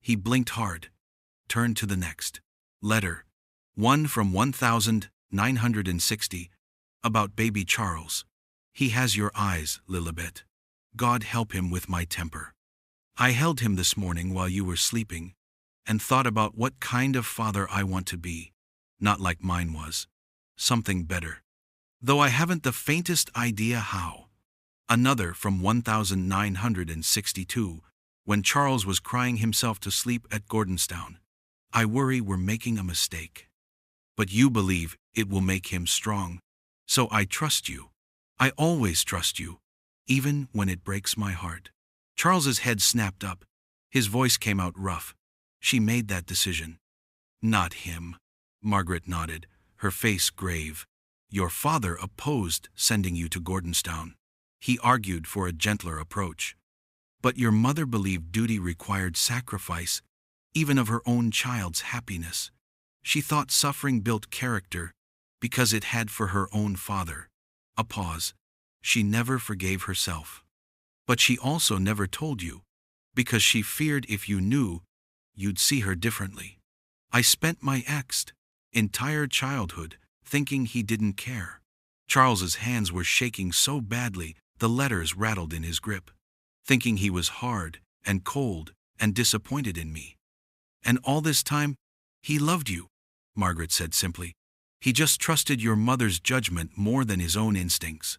He blinked hard, turned to the next. Letter. One from 1960, about baby Charles. "He has your eyes, Lilibet. God help him with my temper. I held him this morning while you were sleeping, and thought about what kind of father I want to be. not like mine was. Something better. Though I haven't the faintest idea how. Another from 1962, when Charles was crying himself to sleep at Gordonstown. I worry we're making a mistake. But you believe it will make him strong. So I trust you. I always trust you, even when it breaks my heart. Charles's head snapped up. His voice came out rough. She made that decision. Not him. Margaret nodded, her face grave. Your father opposed sending you to Gordonstown. He argued for a gentler approach. But your mother believed duty required sacrifice, even of her own child's happiness. She thought suffering built character, because it had for her own father. A pause. She never forgave herself. But she also never told you, because she feared if you knew, you'd see her differently. I spent my entire childhood thinking he didn't care. Charles's hands were shaking so badly the letters rattled in his grip. Thinking he was hard and cold and disappointed in me. And all this time, he loved you, Margaret said simply. He just trusted your mother's judgment more than his own instincts.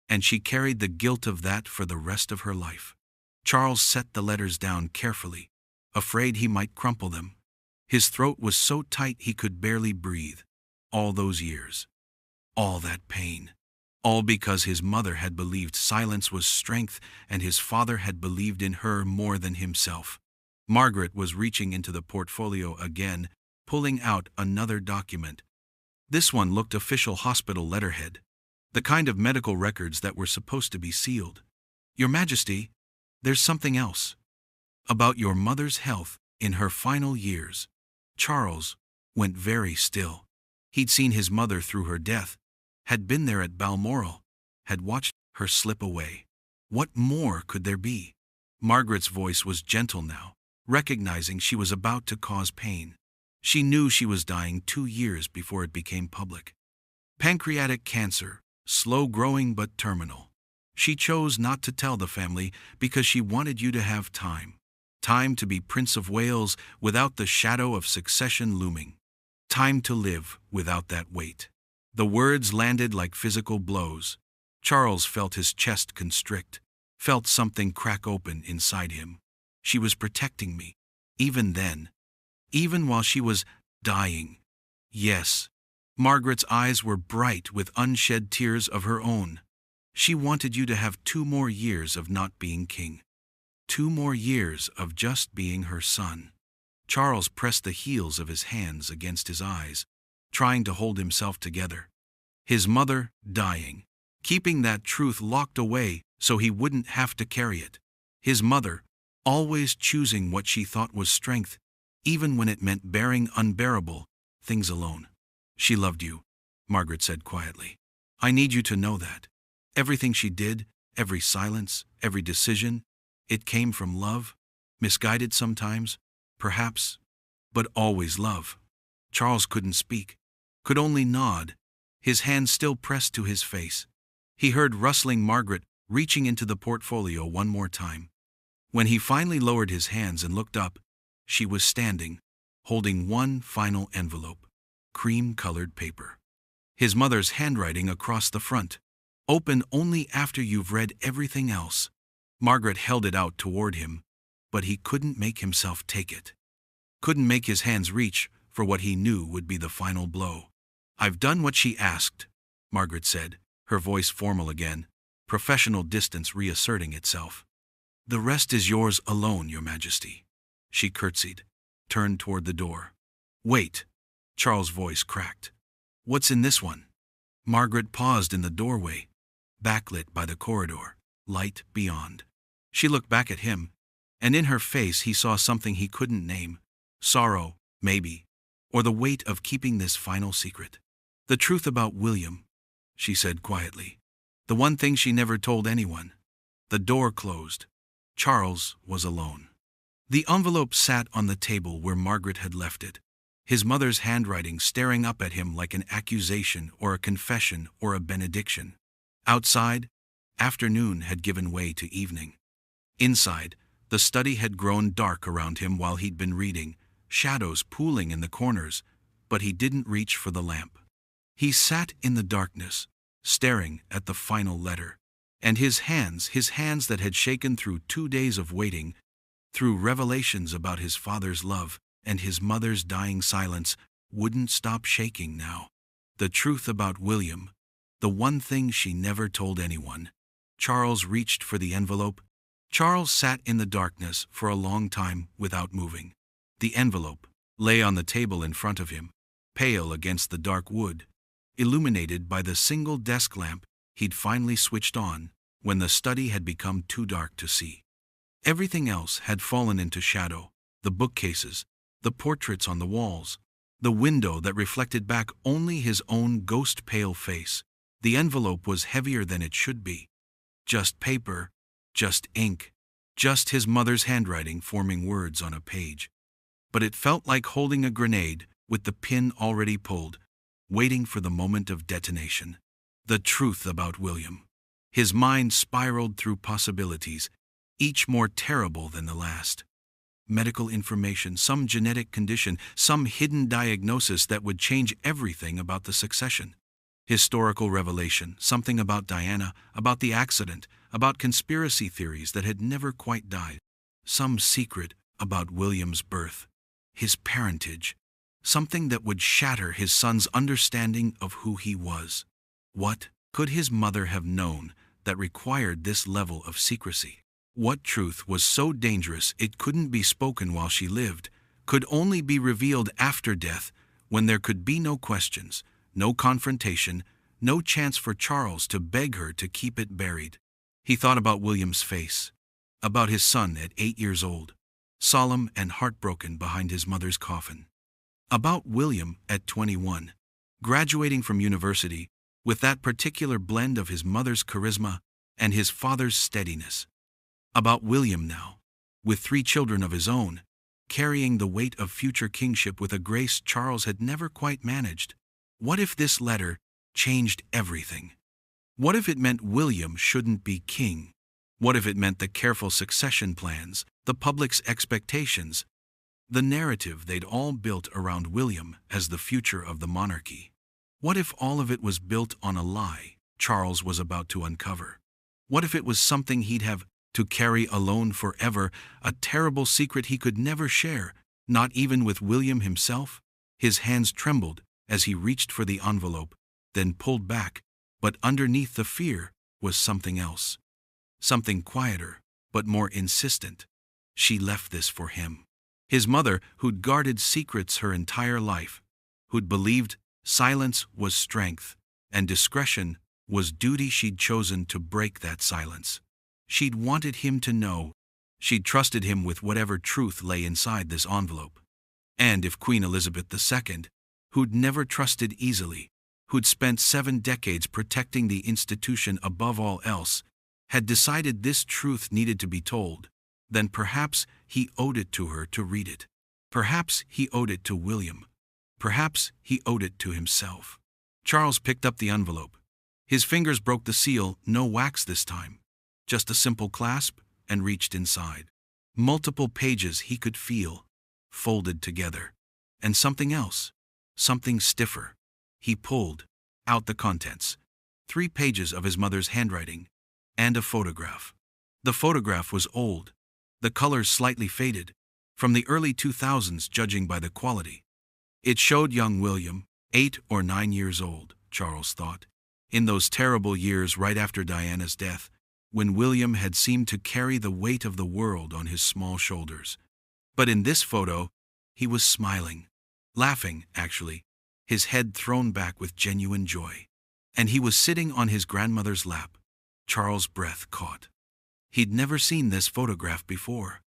And she carried the guilt of that for the rest of her life. Charles set the letters down carefully, afraid he might crumple them. His throat was so tight he could barely breathe. All those years. All that pain. All because his mother had believed silence was strength and his father had believed in her more than himself. Margaret was reaching into the portfolio again, pulling out another document. This one looked official hospital letterhead. The kind of medical records that were supposed to be sealed. Your Majesty, there's something else. About your mother's health in her final years. Charles went very still. He'd seen his mother through her death, had been there at Balmoral, had watched her slip away. What more could there be? Margaret's voice was gentle now, recognizing she was about to cause pain. She knew she was dying 2 years before it became public. Pancreatic cancer, slow-growing but terminal. She chose not to tell the family because she wanted you to have time. Time to be Prince of Wales without the shadow of succession looming. Time to live without that weight. The words landed like physical blows. Charles felt his chest constrict, felt something crack open inside him. She was protecting me, even then, even while she was dying. Yes. Margaret's eyes were bright with unshed tears of her own. She wanted you to have 2 more years of not being king. 2 more years of just being her son. Charles pressed the heels of his hands against his eyes, trying to hold himself together. His mother dying, keeping that truth locked away so he wouldn't have to carry it. His mother, always choosing what she thought was strength, even when it meant bearing unbearable things alone. She loved you, Margaret said quietly. I need you to know that. Everything she did, every silence, every decision, it came from love, misguided sometimes, perhaps, but always love. Charles couldn't speak, could only nod, his hand still pressed to his face. He heard rustling Margaret reaching into the portfolio one more time. When he finally lowered his hands and looked up, she was standing, holding one final envelope, cream-colored paper. His mother's handwriting across the front. Open only after you've read everything else. Margaret held it out toward him, but he couldn't make himself take it. Couldn't make his hands reach for what he knew would be the final blow. I've done what she asked, Margaret said, her voice formal again, professional distance reasserting itself. The rest is yours alone, Your Majesty. She curtsied, turned toward the door. Wait, Charles' voice cracked. What's in this one? Margaret paused in the doorway, backlit by the corridor, light beyond. She looked back at him, and in her face he saw something he couldn't name. Sorrow, maybe, or the weight of keeping this final secret. The truth about William, she said quietly. The one thing she never told anyone. The door closed. Charles was alone. The envelope sat on the table where Margaret had left it, his mother's handwriting staring up at him like an accusation or a confession or a benediction. Outside, afternoon had given way to evening. Inside, the study had grown dark around him while he'd been reading, shadows pooling in the corners, but he didn't reach for the lamp. He sat in the darkness, staring at the final letter. And his hands that had shaken through 2 days of waiting, through revelations about his father's love and his mother's dying silence, wouldn't stop shaking now. The truth about William, the one thing she never told anyone. Charles reached for the envelope. Charles sat in the darkness for a long time without moving. The envelope lay on the table in front of him, pale against the dark wood, illuminated by the single desk lamp he'd finally switched on when the study had become too dark to see. Everything else had fallen into shadow: the bookcases, the portraits on the walls, the window that reflected back only his own ghost-pale face. The envelope was heavier than it should be. Just paper, just ink, just his mother's handwriting forming words on a page. But it felt like holding a grenade with the pin already pulled, waiting for the moment of detonation. The truth about William. His mind spiraled through possibilities, each more terrible than the last. Medical information, some genetic condition, some hidden diagnosis that would change everything about the succession. Historical revelation, something about Diana, about the accident, about conspiracy theories that had never quite died. Some secret about William's birth, his parentage, something that would shatter his son's understanding of who he was. What could his mother have known that required this level of secrecy? What truth was so dangerous it couldn't be spoken while she lived, could only be revealed after death, when there could be no questions, no confrontation, no chance for Charles to beg her to keep it buried? He thought about William's face, about his son at 8 years old, solemn and heartbroken behind his mother's coffin. About William at 21, graduating from university, with that particular blend of his mother's charisma and his father's steadiness. About William now, with 3 children of his own, carrying the weight of future kingship with a grace Charles had never quite managed. What if this letter changed everything? What if it meant William shouldn't be king? What if it meant the careful succession plans, the public's expectations, the narrative they'd all built around William as the future of the monarchy? What if all of it was built on a lie Charles was about to uncover? What if it was something he'd have to carry alone forever, a terrible secret he could never share, not even with William himself? His hands trembled as he reached for the envelope, then pulled back, but underneath the fear was something else. Something quieter, but more insistent. She left this for him. His mother, who'd guarded secrets her entire life, who'd believed silence was strength, and discretion was duty. She'd chosen to break that silence. She'd wanted him to know. She'd trusted him with whatever truth lay inside this envelope. And if Queen Elizabeth II, who'd never trusted easily, who'd spent 7 decades protecting the institution above all else, had decided this truth needed to be told, then perhaps he owed it to her to read it. Perhaps he owed it to William. Perhaps he owed it to himself. Charles picked up the envelope. His fingers broke the seal, no wax this time. Just a simple clasp, and reached inside. Multiple pages he could feel, folded together. And something else, something stiffer. He pulled out the contents. 3 pages of his mother's handwriting, and a photograph. The photograph was old, the colors slightly faded, from the early 2000s judging by the quality. It showed young William, 8 or 9 years old, Charles thought, in those terrible years right after Diana's death, when William had seemed to carry the weight of the world on his small shoulders. But in this photo, he was smiling, laughing, actually, his head thrown back with genuine joy. And he was sitting on his grandmother's lap. Charles' breath caught. He'd never seen this photograph before.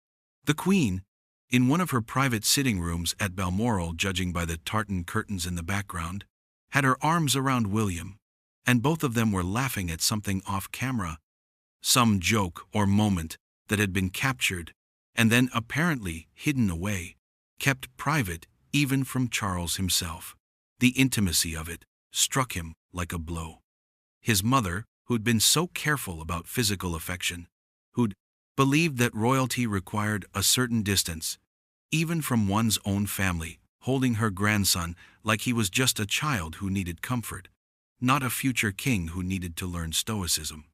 The Queen, in one of her private sitting rooms at Balmoral, judging by the tartan curtains in the background, had her arms around William, and both of them were laughing at something off camera. Some joke or moment that had been captured and then apparently hidden away, kept private even from Charles himself. The intimacy of it struck him like a blow. His mother, who'd been so careful about physical affection, who'd believed that royalty required a certain distance, even from one's own family, holding her grandson like he was just a child who needed comfort, not a future king who needed to learn stoicism.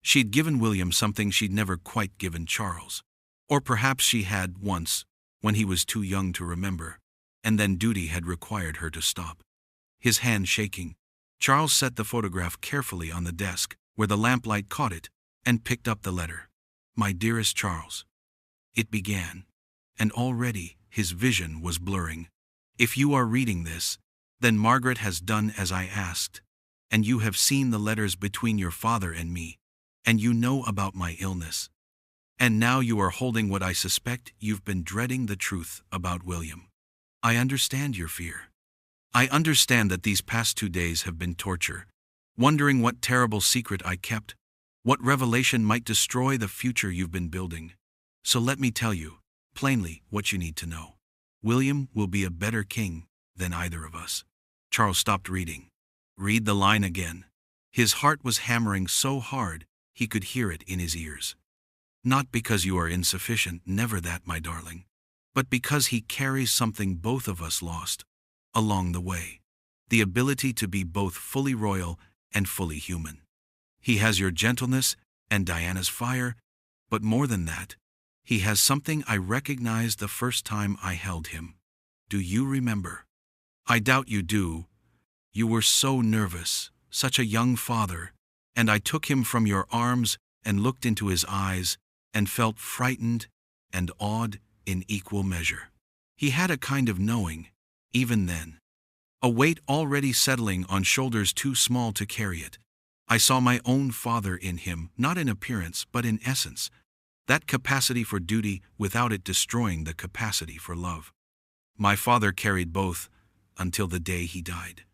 She'd given William something she'd never quite given Charles. Or perhaps she had once, when he was too young to remember, and then duty had required her to stop. His hand shaking, Charles set the photograph carefully on the desk, where the lamplight caught it, and picked up the letter. "My dearest Charles," it began, and already his vision was blurring. "If you are reading this, then Margaret has done as I asked, and you have seen the letters between your father and me, and you know about my illness. And now you are holding what I suspect you've been dreading, the truth about William. I understand your fear. I understand that these past 2 days have been torture, wondering what terrible secret I kept, what revelation might destroy the future you've been building. So let me tell you, plainly, what you need to know. William will be a better king than either of us." Charles stopped reading. "Read the line again." His heart was hammering so hard he could hear it in his ears. "Not because you are insufficient, never that, my darling, but because he carries something both of us lost along the way, the ability to be both fully royal and fully human. He has your gentleness and Diana's fire, but more than that, he has something I recognized the first time I held him. Do you remember? I doubt you do. You were so nervous, such a young father, and I took him from your arms and looked into his eyes and felt frightened and awed in equal measure. He had a kind of knowing, even then, a weight already settling on shoulders too small to carry it. I saw my own father in him, not in appearance but in essence, that capacity for duty without it destroying the capacity for love. My father carried both until the day he died.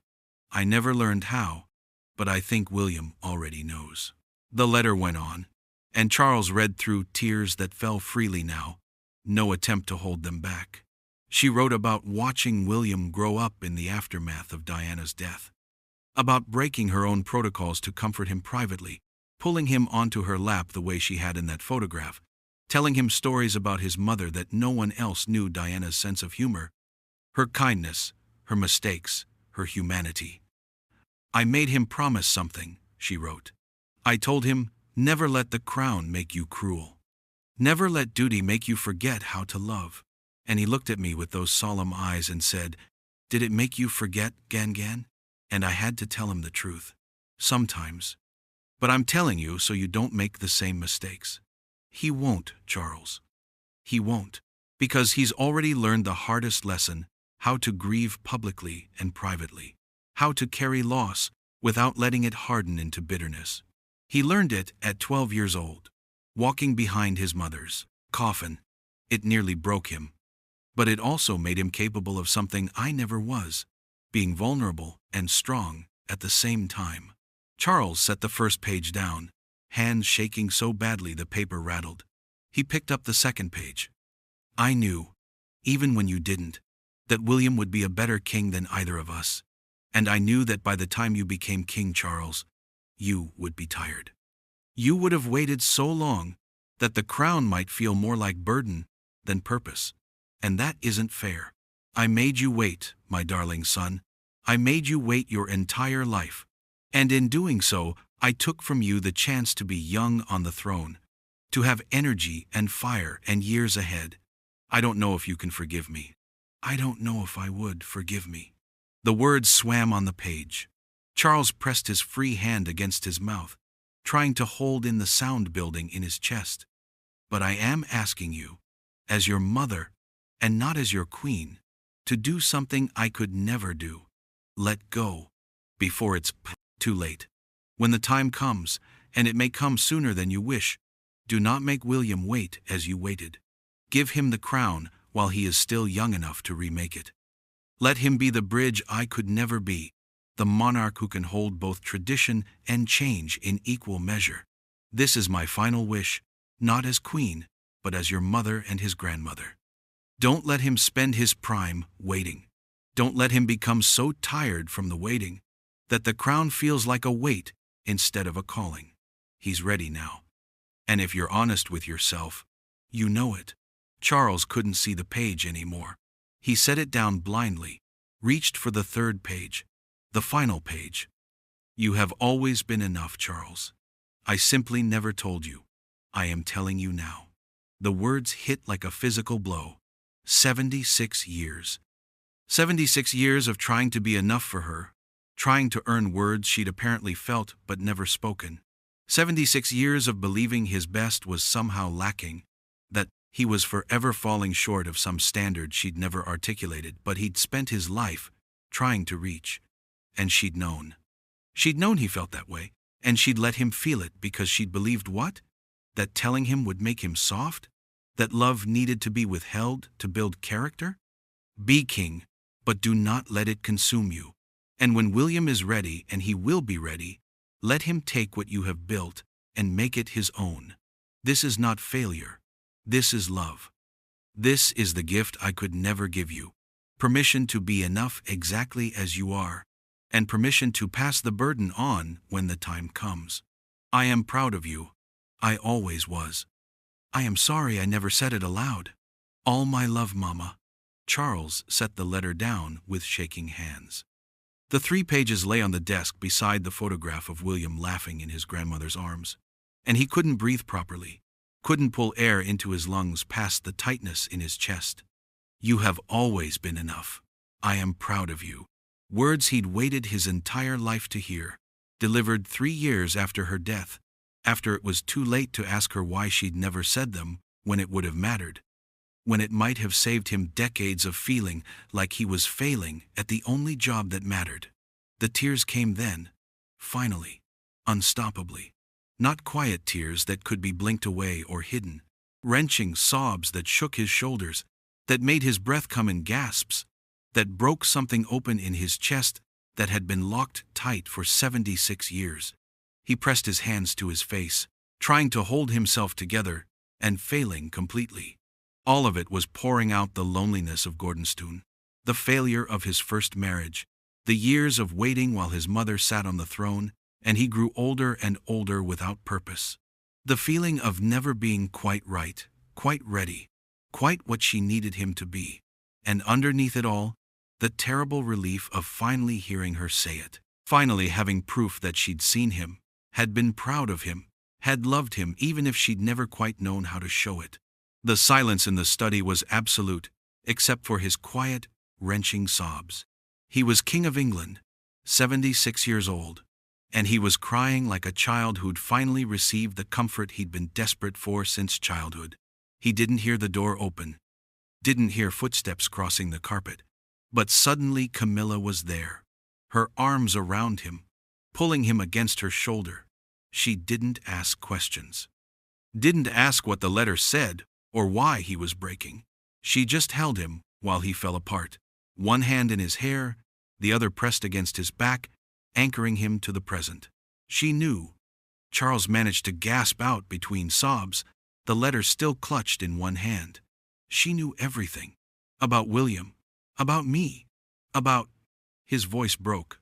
I never learned how, but I think William already knows." The letter went on, and Charles read through, tears that fell freely now, no attempt to hold them back. She wrote about watching William grow up in the aftermath of Diana's death, about breaking her own protocols to comfort him privately, pulling him onto her lap the way she had in that photograph, telling him stories about his mother that no one else knew, Diana's sense of humor, her kindness, her mistakes, her humanity. "I made him promise something," she wrote. "I told him, never let the crown make you cruel. Never let duty make you forget how to love." And he looked at me with those solemn eyes and said, "Did it make you forget, Gangan?" And I had to tell him the truth. "Sometimes. But I'm telling you so you don't make the same mistakes." He won't, Charles. He won't. Because he's already learned the hardest lesson, how to grieve publicly and privately, how to carry loss without letting it harden into bitterness. He learned it at 12 years old, walking behind his mother's coffin. It nearly broke him. But it also made him capable of something I never was, being vulnerable and strong at the same time. Charles set the first page down, hands shaking so badly the paper rattled. He picked up the second page. "I knew, even when you didn't, that William would be a better king than either of us. And I knew that by the time you became King Charles, you would be tired. You would have waited so long that the crown might feel more like burden than purpose. And that isn't fair. I made you wait, my darling son. I made you wait your entire life. And in doing so, I took from you the chance to be young on the throne, to have energy and fire and years ahead. I don't know if you can forgive me. I don't know if I would forgive me." The words swam on the page. Charles pressed his free hand against his mouth, trying to hold in the sound building in his chest. "But I am asking you, as your mother, and not as your queen, to do something I could never do. Let go, before it's too late. When the time comes, and it may come sooner than you wish, do not make William wait as you waited. Give him the crown while he is still young enough to remake it. Let him be the bridge I could never be, the monarch who can hold both tradition and change in equal measure. This is my final wish, not as queen, but as your mother and his grandmother. Don't let him spend his prime waiting. Don't let him become so tired from the waiting that the crown feels like a weight instead of a calling. He's ready now. And if you're honest with yourself, you know it." Charles couldn't see the page anymore. He set it down blindly, reached for the third page, the final page. You have always been enough, Charles. I simply never told you. I am telling you now. The words hit like a physical blow. 76 years. 76 years of trying to be enough for her, trying to earn words she'd apparently felt but never spoken. 76 years of believing his best was somehow lacking, that he was forever falling short of some standard she'd never articulated, but he'd spent his life trying to reach. And she'd known. She'd known he felt that way, and she'd let him feel it because she'd believed what? That telling him would make him soft? That love needed to be withheld to build character? Be king, but do not let it consume you. And when William is ready, and he will be ready, let him take what you have built and make it his own. This is not failure. This is love. This is the gift I could never give you. Permission to be enough exactly as you are, and permission to pass the burden on when the time comes. I am proud of you. I always was. I am sorry I never said it aloud. All my love, Mama. Charles set the letter down with shaking hands. The 3 pages lay on the desk beside the photograph of William laughing in his grandmother's arms, and he couldn't breathe properly, couldn't pull air into his lungs past the tightness in his chest. You have always been enough. I am proud of you. Words he'd waited his entire life to hear, delivered 3 years after her death, after it was too late to ask her why she'd never said them when it would have mattered, when it might have saved him decades of feeling like he was failing at the only job that mattered. The tears came then, finally, unstoppably. Not quiet tears that could be blinked away or hidden, wrenching sobs that shook his shoulders, that made his breath come in gasps, that broke something open in his chest that had been locked tight for 76 years. He pressed his hands to his face, trying to hold himself together, and failing completely. All of it was pouring out the loneliness of Gordonstoun, the failure of his first marriage, the years of waiting while his mother sat on the throne, and he grew older and older without purpose. The feeling of never being quite right, quite ready, quite what she needed him to be. And underneath it all, the terrible relief of finally hearing her say it. Finally having proof that she'd seen him, had been proud of him, had loved him even if she'd never quite known how to show it. The silence in the study was absolute, except for his quiet, wrenching sobs. He was King of England, 76 years old, and he was crying like a child who'd finally received the comfort he'd been desperate for since childhood. He didn't hear the door open, didn't hear footsteps crossing the carpet, but suddenly Camilla was there, her arms around him, pulling him against her shoulder. She didn't ask questions. Didn't ask what the letter said or why he was breaking. She just held him while he fell apart, one hand in his hair, the other pressed against his back, anchoring him to the present. She knew. Charles managed to gasp out between sobs, the letter still clutched in one hand. She knew everything. About William. About me. About... His voice broke.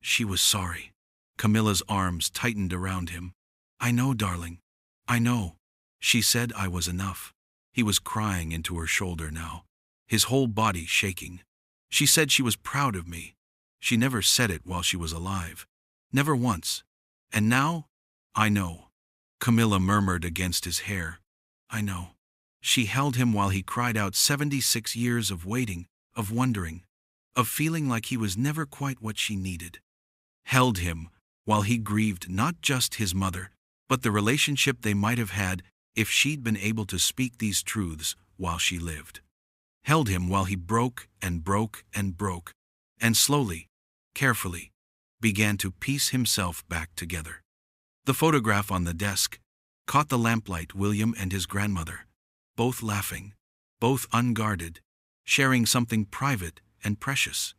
She was sorry. Camilla's arms tightened around him. I know, darling. I know. She said I was enough. He was crying into her shoulder now, his whole body shaking. She said she was proud of me. She never said it while she was alive. Never once. And now, I know. Camilla murmured against his hair. I know. She held him while he cried out 76 years of waiting, of wondering, of feeling like he was never quite what she needed. Held him while he grieved not just his mother, but the relationship they might have had if she'd been able to speak these truths while she lived. Held him while he broke and broke and broke, and slowly, carefully, began to piece himself back together. The photograph on the desk caught the lamplight William and his grandmother, both laughing, both unguarded, sharing something private and precious.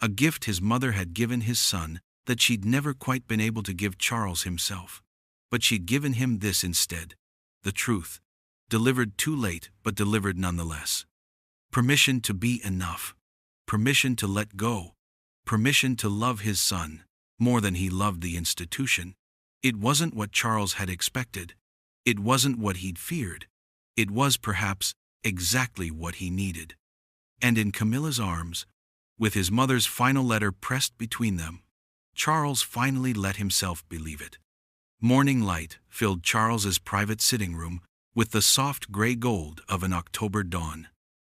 A gift his mother had given his son that she'd never quite been able to give Charles himself. But she'd given him this instead, the truth, delivered too late but delivered nonetheless. Permission to be enough, permission to let go, permission to love his son more than he loved the institution. It wasn't what Charles had expected. It wasn't what he'd feared. It was perhaps exactly what he needed. And in Camilla's arms, with his mother's final letter pressed between them, Charles finally let himself believe it. Morning light filled Charles's private sitting room with the soft gray gold of an October dawn.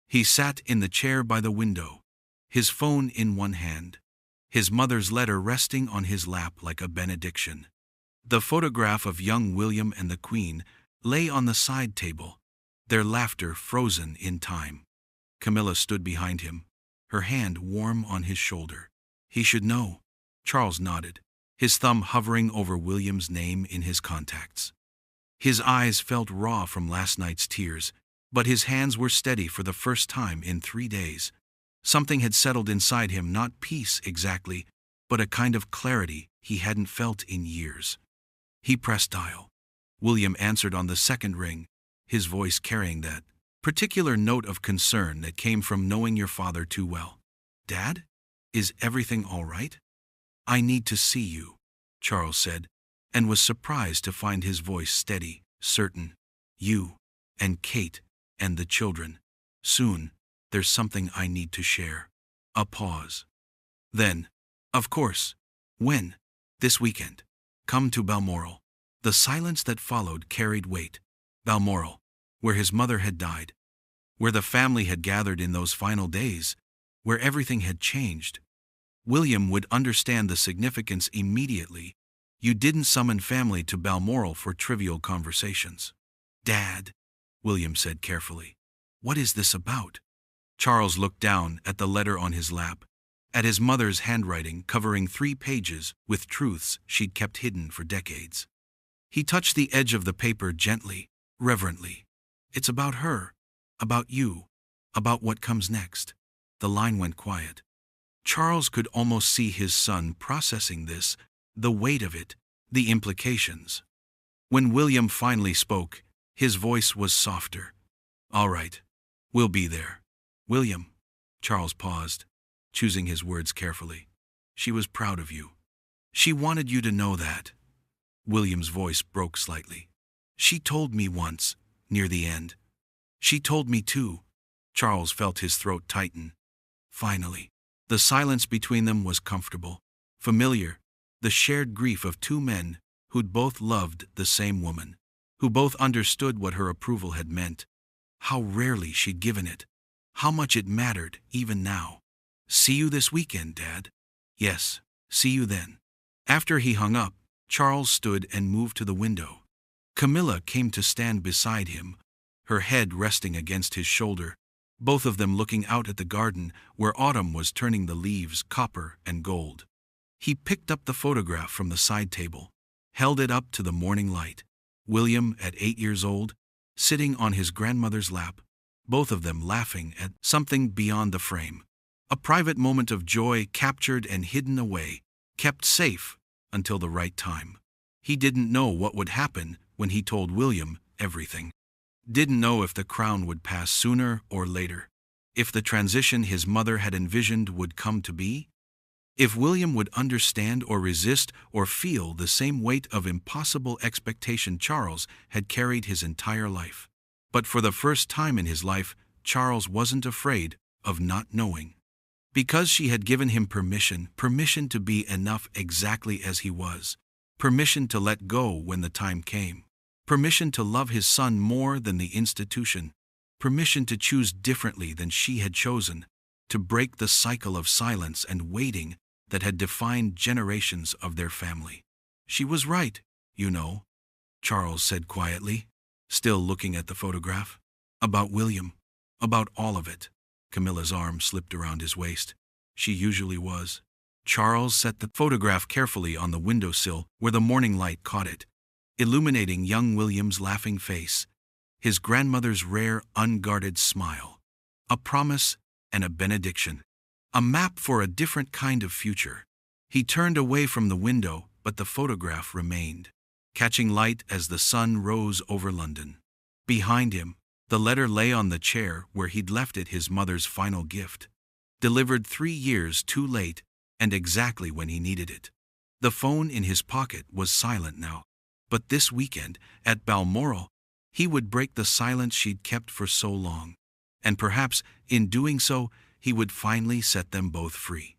He sat in the chair by the window, his phone in one hand, his mother's letter resting on his lap like a benediction. The photograph of young William and the Queen lay on the side table, their laughter frozen in time. Camilla stood behind him, her hand warm on his shoulder. He should know. Charles nodded, his thumb hovering over William's name in his contacts. His eyes felt raw from last night's tears, but his hands were steady for the first time in 3 days. Something had settled inside him, not peace exactly, but a kind of clarity he hadn't felt in years. He pressed dial. William answered on the second ring, his voice carrying that particular note of concern that came from knowing your father too well. "Dad? Is everything all right?" "I need to see you," Charles said, and was surprised to find his voice steady, certain. "You, and Kate, and the children. Soon, there's something I need to share." A pause. Then, "Of course. When?" "This weekend. Come to Balmoral." The silence that followed carried weight. Balmoral, where his mother had died, where the family had gathered in those final days, where everything had changed. William would understand the significance immediately. You didn't summon family to Balmoral for trivial conversations. "Dad," William said carefully, "what is this about?" Charles looked down at the letter on his lap, at his mother's handwriting covering 3 pages with truths she'd kept hidden for decades. He touched the edge of the paper gently, reverently. "It's about her, about you, about what comes next." The line went quiet. Charles could almost see his son processing this, the weight of it, the implications. When William finally spoke, his voice was softer. "All right, we'll be there." "William," Charles paused, choosing his words carefully. "She was proud of you. She wanted you to know that." William's voice broke slightly. "She told me once, near the end. She told me too." Charles felt his throat tighten. Finally, the silence between them was comfortable, familiar, the shared grief of 2 men who'd both loved the same woman, who both understood what her approval had meant, how rarely she'd given it, how much it mattered even now. "See you this weekend, Dad." "Yes, see you then." After he hung up, Charles stood and moved to the window. Camilla came to stand beside him, her head resting against his shoulder, both of them looking out at the garden where autumn was turning the leaves copper and gold. He picked up the photograph from the side table, held it up to the morning light. William, at 8 years old, sitting on his grandmother's lap, both of them laughing at something beyond the frame. A private moment of joy captured and hidden away, kept safe until the right time. He didn't know what would happen when he told William everything. Didn't know if the crown would pass sooner or later, if the transition his mother had envisioned would come to be, if William would understand or resist or feel the same weight of impossible expectation Charles had carried his entire life. But for the first time in his life, Charles wasn't afraid of not knowing. Because she had given him permission to be enough exactly as he was, permission to let go when the time came, permission to love his son more than the institution, permission to choose differently than she had chosen, to break the cycle of silence and waiting that had defined generations of their family. "She was right, you know," Charles said quietly, still looking at the photograph. "About William, about all of it." Camilla's arm slipped around his waist. She usually was. Charles set the photograph carefully on the windowsill where the morning light caught it, illuminating young William's laughing face, his grandmother's rare, unguarded smile. A promise and a benediction. A map for a different kind of future. He turned away from the window, but the photograph remained, catching light as the sun rose over London. Behind him, the letter lay on the chair where he'd left it, his mother's final gift, delivered 3 years too late and exactly when he needed it. The phone in his pocket was silent now, but this weekend, at Balmoral, he would break the silence she'd kept for so long. And perhaps, in doing so, he would finally set them both free.